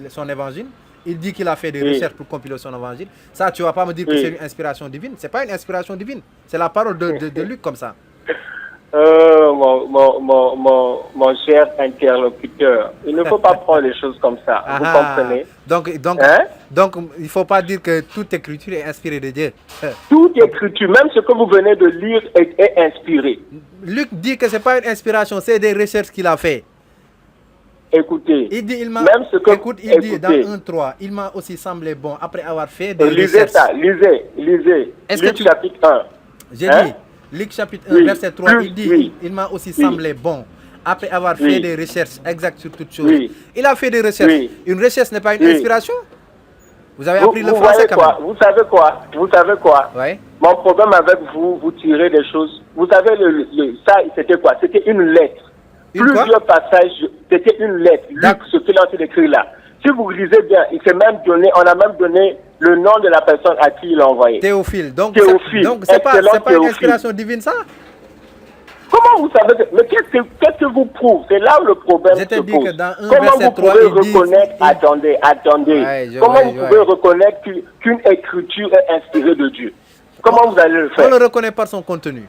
son évangile. Il dit qu'il a fait des Oui. recherches pour compiler son évangile. Ça, tu ne vas pas me dire que Oui. c'est une inspiration divine. Ce n'est pas une inspiration divine. C'est la parole de Luc comme ça. Mon cher interlocuteur, il ne faut pas prendre les choses comme ça. Vous comprenez? Donc, Hein? il ne faut pas dire que toute écriture est inspirée de Dieu. Toute écriture, même ce que vous venez de lire, est inspiré. Luc dit que ce n'est pas une inspiration, c'est des recherches qu'il a fait. Écoutez, Il dit, même ce que... écoute, il dit dans écoutez, 1.3, il m'a aussi semblé bon, après avoir fait des lisez recherches. ça, lisez. Est-ce que Luc tu- chapitre 1. J'ai Hein? dit, Luc chapitre 1, Oui, verset 3, plus, il dit, oui. il m'a aussi Oui. semblé bon, après avoir fait Oui. des recherches exactes sur toutes choses. Oui. Il a fait des recherches. Oui. Une recherche n'est pas une Oui. inspiration? Vous avez Vous, appris le vous français voyez quand quoi? même. Vous savez quoi? Ouais. Mon problème avec vous, vous tirez des choses. Vous savez, ça, c'était quoi? C'était une lettre. Une quoi? Plusieurs passages, c'était une lettre. Luc, D'accord. ce qu'il est en train d'écrire là. Si vous lisez bien, on a même donné le nom de la personne à qui il a envoyé. Théophile. Donc, Théophile. c'est pas Excellent une Théophile. inspiration divine ça? Comment vous savez que... Mais qu'est-ce que vous prouve? C'est là où le problème se pose. Je te dis que dans un Comment verset vous 3, pouvez ils disent... reconnaître... Attendez. Ouais, Comment vous pouvez reconnaître qu'une écriture est inspirée de Dieu? Comment vous allez le faire? On le reconnaît par son contenu.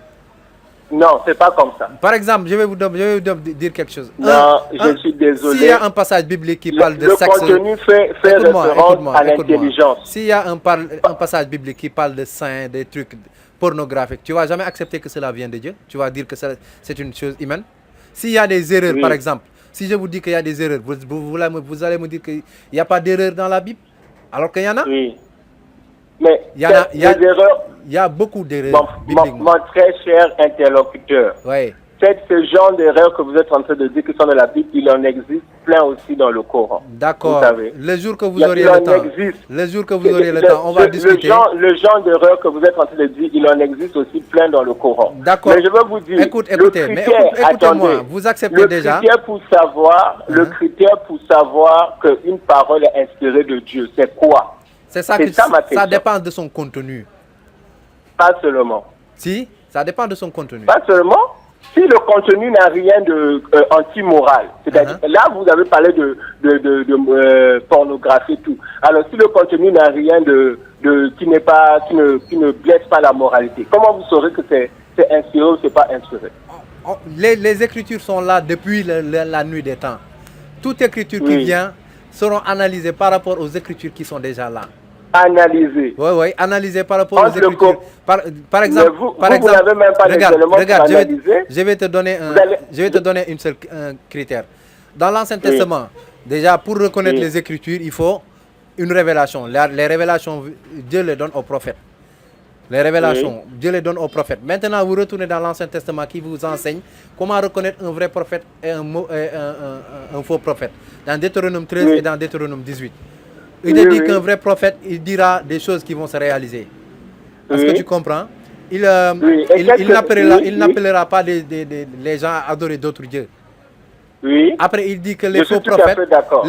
Non, c'est pas comme ça. Par exemple, je vais vous dire quelque chose. Non, je suis désolé. S'il y a un passage biblique qui parle de sexe... Le contenu fait référence à l'intelligence. S'il y a un passage biblique qui parle de seins, des trucs pornographiques, tu vas jamais accepter que cela vient de Dieu? Tu vas dire que c'est une chose humaine? S'il y a des erreurs, par exemple, si je vous dis qu'il y a des erreurs, vous allez me dire qu'il n'y a pas d'erreur dans la Bible, alors qu'il y en a? Oui. Mais il y a beaucoup d'erreurs bibliques. Mon très cher interlocuteur, oui. Ce genre d'erreurs que vous êtes en train de dire qui sont dans la Bible, il en existe plein aussi dans le Coran. D'accord. Le jour que vous auriez le temps, on va discuter. Le genre d'erreurs que vous êtes en train de dire, il en existe aussi plein dans le Coran. D'accord. Mais je veux vous dire, écoutez-moi, vous acceptez déjà. Le critère pour savoir qu'une parole est inspirée de Dieu, c'est quoi? C'est ça que ça dépend de son contenu. Pas seulement. Si, ça dépend de son contenu. Pas seulement. Si le contenu n'a rien de anti-moral, c'est-à-dire là vous avez parlé de pornographie et tout. Alors si le contenu n'a rien qui ne blesse pas la moralité, comment vous saurez que c'est inspiré ou c'est pas inspiré? Les écritures sont là depuis la nuit des temps. Toute écriture qui vient seront analysées par rapport aux écritures qui sont déjà là. Analysées. Oui, analysées par rapport aux écritures. Par exemple, vous n'avez même pas les éléments pour analyser. Je vais te donner un critère. Dans l'Ancien Testament, déjà pour reconnaître les écritures, il faut une révélation. Les révélations, Dieu les donne aux prophètes. Les révélations, Dieu les donne aux prophètes. Maintenant, vous retournez dans l'Ancien Testament qui vous enseigne comment reconnaître un vrai prophète et un faux prophète. Dans Deutéronome 13 et dans Deutéronome 18. Il est dit qu'un vrai prophète, il dira des choses qui vont se réaliser. Est-ce que tu comprends? Il n'appellera pas les gens à adorer d'autres dieux. Oui. Après, il dit que les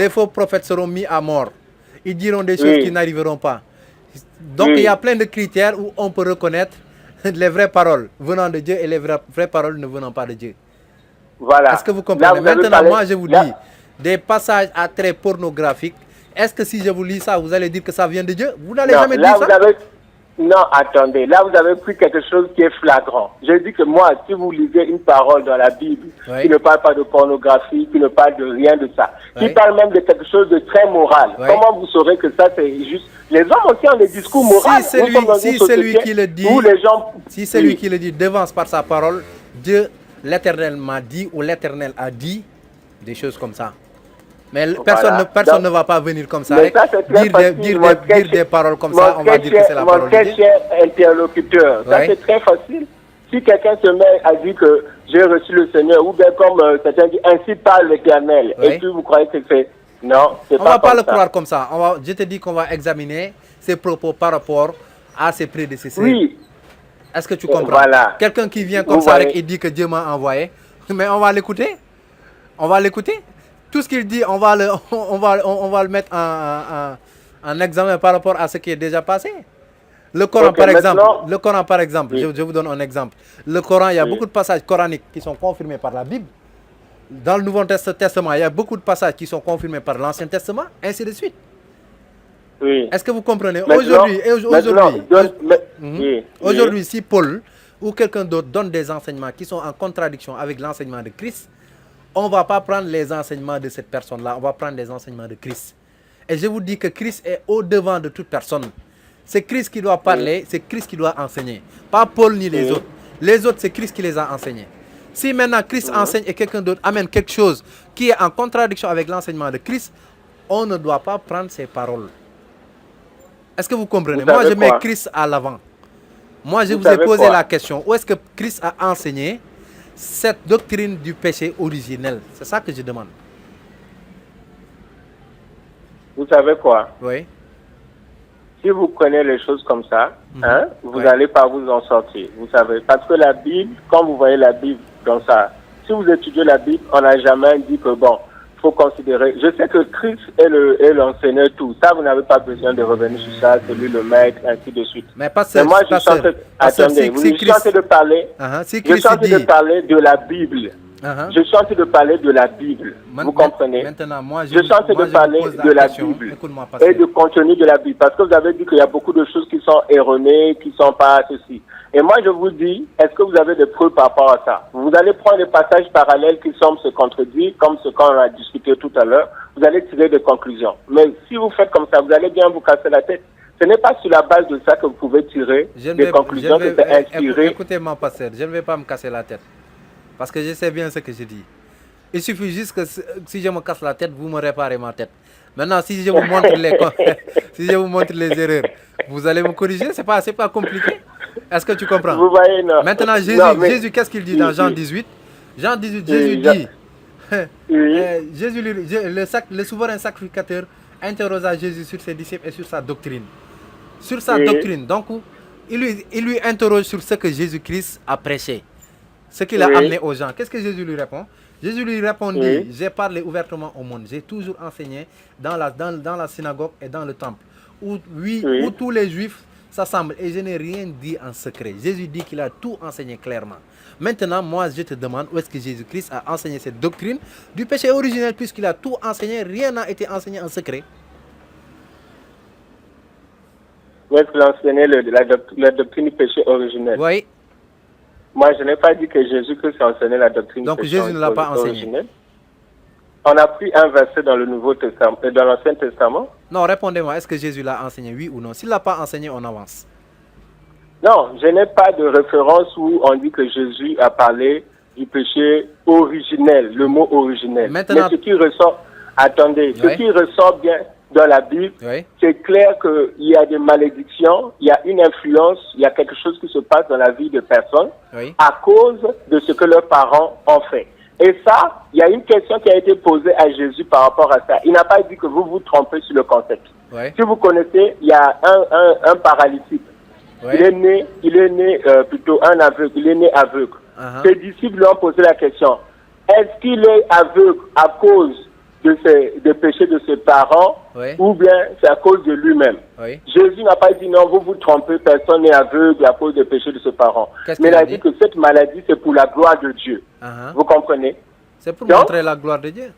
faux prophètes seront mis à mort. Ils diront des choses qui n'arriveront pas. Donc, il y a plein de critères où on peut reconnaître les vraies paroles venant de Dieu et les vraies paroles ne venant pas de Dieu. Voilà. Est-ce que vous comprenez? Maintenant, moi, je vous dis, des passages à traits pornographiques, est-ce que si je vous lis ça, vous allez dire que ça vient de Dieu? Vous n'allez jamais dire ça? Non, attendez. Là, vous avez pris quelque chose qui est flagrant. Je dis que moi, si vous lisez une parole dans la Bible qui ne parle pas de pornographie, qui ne parle de rien de ça, qui parle même de quelque chose de très moral, comment vous saurez que ça, c'est juste... Les hommes aussi ont des discours moraux. Si c'est lui qui le dit, si c'est lui qui le dit devance par sa parole, Dieu, l'Éternel m'a dit ou l'Éternel a dit des choses comme ça. Mais personne ne va pas venir comme ça, dire des paroles comme ça, on va dire que c'est la parole de Dieu. Mon très cher interlocuteur, ça c'est très facile. Si quelqu'un se met à dire que j'ai reçu le Seigneur, ou bien comme certains disent, ainsi parle l'Éternel, et puis vous croyez que c'est... Non, c'est pas comme ça. On ne va pas le croire comme ça. Je te dis qu'on va examiner ses propos par rapport à ses prédécesseurs. Oui. Est-ce que tu comprends? Voilà. Quelqu'un qui vient comme ça et dit que Dieu m'a envoyé, mais on va l'écouter. On va l'écouter. Tout ce qu'il dit, on va le mettre en examen par rapport à ce qui est déjà passé. Le Coran, par exemple, je vous donne un exemple. Le Coran, il y a beaucoup de passages coraniques qui sont confirmés par la Bible. Dans le Nouveau Testament, il y a beaucoup de passages qui sont confirmés par l'Ancien Testament, ainsi de suite. Oui. Est-ce que vous comprenez? Aujourd'hui, si Paul ou quelqu'un d'autre donne des enseignements qui sont en contradiction avec l'enseignement de Christ, on ne va pas prendre les enseignements de cette personne-là, on va prendre les enseignements de Christ. Et je vous dis que Christ est au-devant de toute personne. C'est Christ qui doit parler, c'est Christ qui doit enseigner. Pas Paul ni les autres. Les autres, c'est Christ qui les a enseignés. Si maintenant Christ enseigne et quelqu'un d'autre amène quelque chose qui est en contradiction avec l'enseignement de Christ, on ne doit pas prendre ses paroles. Est-ce que vous comprenez? Moi, je mets Christ à l'avant. Moi, je vous ai posé la question. Où est-ce que Christ a enseigné cette doctrine du péché originel? C'est ça que je demande. Vous savez quoi? Oui. Si vous prenez les choses comme ça, vous n'allez pas vous en sortir. Vous savez, parce que la Bible, quand vous voyez la Bible dans ça, si vous étudiez la Bible, on n'a jamais dit que bon, faut considérer. Je sais que Christ est l'enseigneur tout. Ça, vous n'avez pas besoin de revenir sur ça, c'est lui le maître, ainsi de suite. Mais moi, je suis en train de parler. Je suis en train de parler de la Bible. Je suis en train de parler de la Bible. Vous comprenez? Maintenant, je suis en train de parler de la Bible et du contenu de la Bible. Parce que vous avez dit qu'il y a beaucoup de choses qui sont erronées, qui ne sont pas ceci. Et moi, je vous dis, est-ce que vous avez des preuves par rapport à ça? Vous allez prendre des passages parallèles qui semblent se contredire, comme ce qu'on a discuté tout à l'heure. Vous allez tirer des conclusions. Mais si vous faites comme ça, vous allez bien vous casser la tête. Ce n'est pas sur la base de ça que vous pouvez tirer des conclusions que c'est inspiré. Écoutez-moi, pasteur, je ne vais pas me casser la tête. Parce que je sais bien ce que je dis. Il suffit juste que si je me casse la tête, vous me réparez ma tête. Maintenant, si je vous montre les erreurs, vous allez me corriger. C'est pas compliqué. Est-ce que tu comprends? Vous voyez, non. Maintenant, Jésus, qu'est-ce qu'il dit dans Jean 18? Jean 18, Jésus dit, le souverain sacrificateur interrogeait Jésus sur ses disciples et sur sa doctrine. Sur sa doctrine. Donc, il lui interroge sur ce que Jésus-Christ a prêché. Ce qu'il a amené aux gens. Qu'est-ce que Jésus lui répond? Jésus lui répondit, j'ai parlé ouvertement au monde. J'ai toujours enseigné dans la synagogue et dans le temple, où tous les Juifs s'assemblent et je n'ai rien dit en secret. Jésus dit qu'il a tout enseigné clairement. Maintenant, moi, je te demande où est-ce que Jésus-Christ a enseigné cette doctrine du péché originel, puisqu'il a tout enseigné, rien n'a été enseigné en secret. Où est-ce qu'il a enseigné la doctrine du péché originel? Oui. Moi, je n'ai pas dit que Jésus-Christ a enseigné la doctrine du péché originel. Donc Jésus ne l'a pas enseigné. On a pris un verset dans le Nouveau Testament, dans l'Ancien Testament. Non, répondez-moi, est-ce que Jésus l'a enseigné, oui ou non? S'il ne l'a pas enseigné, on avance. Non, je n'ai pas de référence où on dit que Jésus a parlé du péché originel, le mot originel. Maintenant, mais ce qui ressort, ce qui ressort bien dans la Bible, c'est clair qu'il y a des malédictions, il y a une influence, il y a quelque chose qui se passe dans la vie de personnes à cause de ce que leurs parents ont fait. Et ça, il y a une question qui a été posée à Jésus par rapport à ça. Il n'a pas dit que vous vous trompez sur le concept. Si vous connaissez, il y a un paralytique. Il est né plutôt un aveugle. Il est né aveugle. Ses disciples lui ont posé la question. Est-ce qu'il est aveugle à cause des péchés de ses parents ou bien c'est à cause de lui-même? Jésus n'a pas dit non, vous vous trompez, personne n'est aveugle à cause des péchés de ses parents. Mais il a dit que cette maladie, c'est pour la gloire de Dieu. Vous comprenez? C'est pour montrer la gloire de Dieu.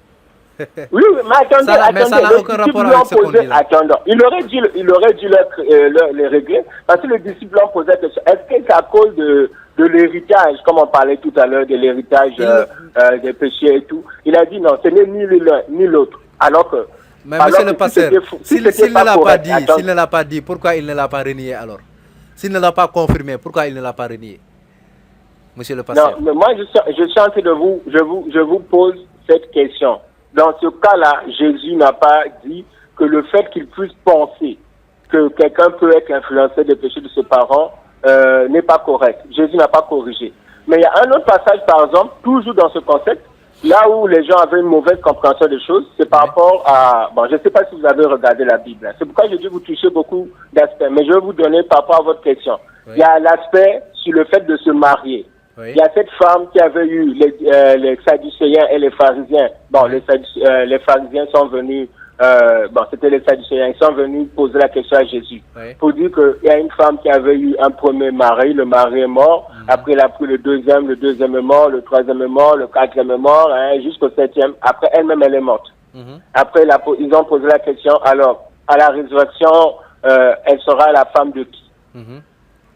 Oui, mais attendez, mais ça n'a aucun rapport avec ce qu'on dit là. Attendez, il aurait dû les régler, parce que les disciples ont posé la question. Est-ce que c'est à cause de l'héritage, comme on parlait tout à l'heure, de l'héritage des péchés et tout? Il a dit non, ce n'est ni l'un ni l'autre. Alors que... Mais monsieur le pasteur, s'il ne l'a pas dit, pourquoi il ne l'a pas renié alors? S'il ne l'a pas confirmé, pourquoi il ne l'a pas renié? Monsieur le pasteur. Non, mais moi je suis en train de je vous pose cette question. Dans ce cas-là, Jésus n'a pas dit que le fait qu'il puisse penser que quelqu'un peut être influencé des péchés de ses parents n'est pas correct. Jésus n'a pas corrigé. Mais il y a un autre passage, par exemple, toujours dans ce concept, là où les gens avaient une mauvaise compréhension des choses, c'est par rapport à... Bon, je ne sais pas si vous avez regardé la Bible. C'est pourquoi je dis que vous touchez beaucoup d'aspects. Mais je vais vous donner par rapport à votre question. Il y a l'aspect sur le fait de se marier. Il y a cette femme qui avait eu les Sadducéens et les pharisiens. Bon, les pharisiens sont venus, c'était les Sadducéens, ils sont venus poser la question à Jésus. Pour dire qu'il y a une femme qui avait eu un premier mari, le mari est mort, après il a pris le deuxième est mort, le troisième est mort, le quatrième est mort, jusqu'au septième. Après elle-même, elle est morte. Après, ils ont posé la question, alors, à la résurrection, elle sera la femme de qui?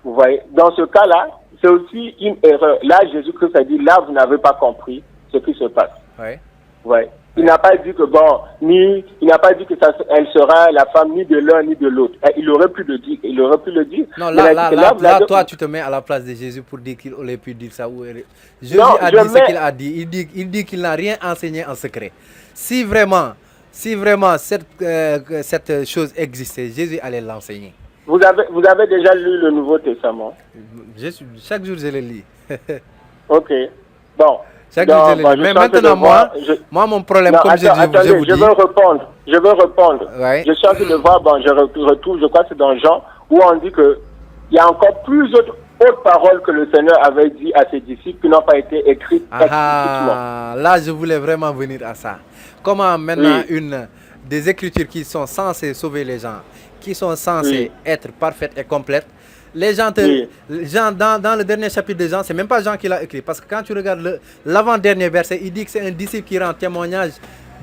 Vous voyez, dans ce cas-là, c'est aussi une erreur. Là, Jésus-Christ a dit, là, vous n'avez pas compris ce qui se passe. Il n'a pas dit que il n'a pas dit que elle sera la femme ni de l'un ni de l'autre. Il aurait pu le dire. Non, là, toi, tu te mets à la place de Jésus pour dire qu'il aurait pu dire ça. Jésus a dit ce qu'il a dit. Il dit qu'il n'a rien enseigné en secret. Si vraiment cette chose existait, Jésus allait l'enseigner. Vous avez déjà lu le Nouveau Testament? Chaque jour, je le lis. Ok. Bon. Chaque jour, je le lis. Mais maintenant, moi, mon problème, comme je vous dis... Je veux répondre. Je suis en train de voir, je retrouve, je crois que c'est dans Jean, où on dit qu'il y a encore autres paroles que le Seigneur avait dit à ses disciples qui n'ont pas été écrites explicitement. Là, je voulais vraiment venir à ça. Comment maintenant une des écritures qui sont censées sauver les gens, qui sont censées être parfaites et complètes, les gens, dans le dernier chapitre de Jean, c'est même pas Jean qui l'a écrit. Parce que quand tu regardes l'avant-dernier verset, il dit que c'est un disciple qui rend témoignage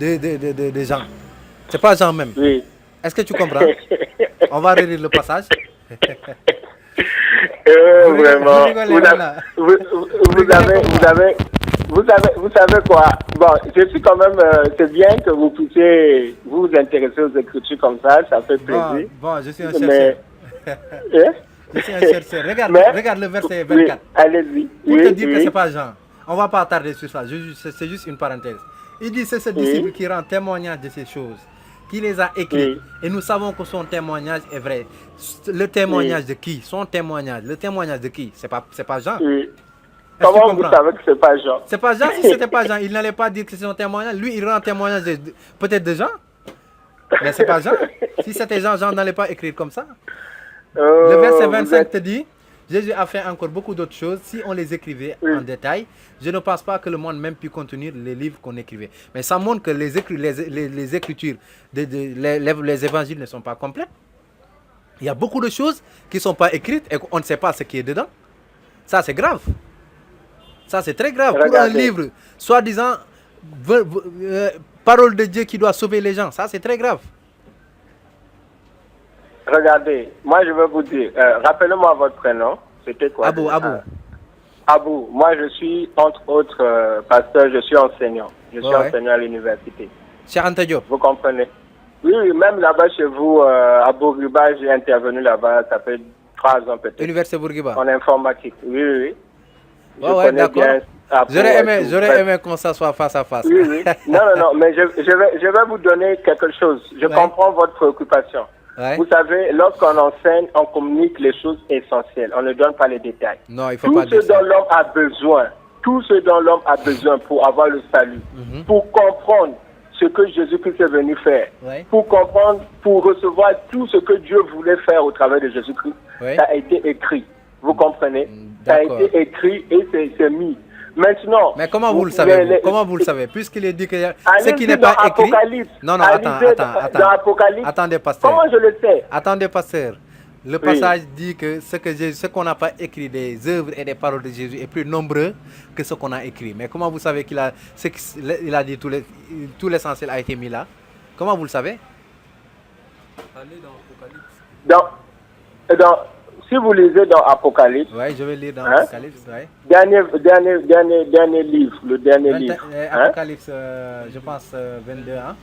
de Jean. C'est pas Jean même. Oui. Est-ce que tu comprends? On va relire le passage. Vraiment. Vous savez quoi? Bon, je suis quand même. C'est bien que vous puissiez vous intéresser aux Écritures comme ça fait plaisir. Bon, je suis un chercheur. Je suis un chercheur. Regarde le verset 24. Oui, allez-y. Pour te dire que c'est pas Jean. On va pas tarder sur ça. C'est juste une parenthèse. Il dit c'est ce disciple qui rend témoignage de ces choses, qui les a écrits. Et nous savons que son témoignage est vrai. Le témoignage de qui? Son témoignage. Le témoignage de qui? C'est pas Jean. Comment vous savez que c'est pas Jean? C'est pas Jean. Si c'était pas Jean, il n'allait pas dire que c'est son témoignage. Lui, il rend témoignage peut-être de Jean. Mais c'est pas Jean. Si c'était Jean, Jean n'allait pas écrire comme ça. Le verset 25 te dit, Jésus a fait encore beaucoup d'autres choses. Si on les écrivait en détail, je ne pense pas que le monde même pu contenir les livres qu'on écrivait. Mais ça montre que les écritures, les évangiles ne sont pas complètes. Il y a beaucoup de choses qui ne sont pas écrites et qu'on ne sait pas ce qui est dedans. Ça, c'est grave. Ça, c'est très grave. Pour un livre, soi-disant, parole de Dieu qui doit sauver les gens, ça, c'est très grave. Regardez, moi je vais vous dire, rappelez-moi votre prénom, c'était quoi? Abou. Abou, moi je suis entre autres pasteur, je suis enseignant. Je suis enseignant à l'université. Cheikh Anta Diop. Vous comprenez? Oui, même là-bas chez vous, à Bourguiba, j'ai intervenu là-bas, ça fait 3 ans peut-être. Université Bourguiba. En informatique, oui. Ouais, d'accord. J'aurais aimé qu'on s'assoie face à face. Oui. Non, mais je vais vous donner quelque chose. Je comprends votre préoccupation. Ouais. Vous savez, lorsqu'on enseigne, on communique les choses essentielles. On ne donne pas les détails. Non, il faut pas dire ça. Tout ce dont l'homme a besoin, tout ce dont l'homme a besoin pour avoir le salut, pour comprendre ce que Jésus-Christ est venu faire, pour comprendre, pour recevoir tout ce que Dieu voulait faire au travers de Jésus-Christ, ça a été écrit. Vous comprenez? Ça a été écrit et c'est mis. Maintenant, mais comment vous le savez? Comment vous le savez? Puisqu'il est dit que ce qui n'est pas écrit. Non, attends. Dans Apocalypse. Attendez, pasteur. Comment je le sais? Attendez, pasteur. Le passage dit que ce qu'on n'a pas écrit des œuvres et des paroles de Jésus est plus nombreux que ce qu'on a écrit. Mais comment vous savez qu'il a dit tout l'essentiel a été mis là? Comment vous le savez? Allez dans Apocalypse. Si vous lisez dans Apocalypse. Oui, je vais lire dans Apocalypse. Ouais. Dernier livre, le dernier livre. Apocalypse, je pense 22, hein?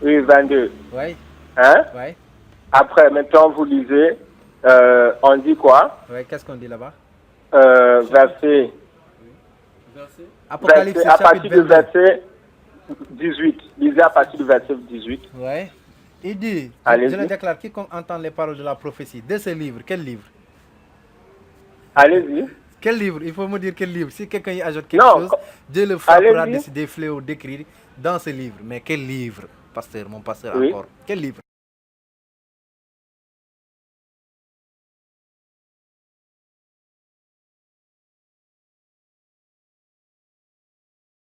Oui, 22. Oui. Oui. Après, maintenant, vous lisez, on dit quoi? Oui, qu'est-ce qu'on dit là-bas? Verset. Apocalypse, à partir du verset 18. Lisez à partir du verset 18. Oui. Il dit, je le déclare, quiconque entend les paroles de la prophétie de ce livre, quel livre? Allez-y. Quel livre? Il faut me dire quel livre. Si quelqu'un y ajoute quelque chose, Dieu le frappera des fléaux d'écrire dans ce livre. Mais quel livre, pasteur, mon pasteur, encore? Quel livre?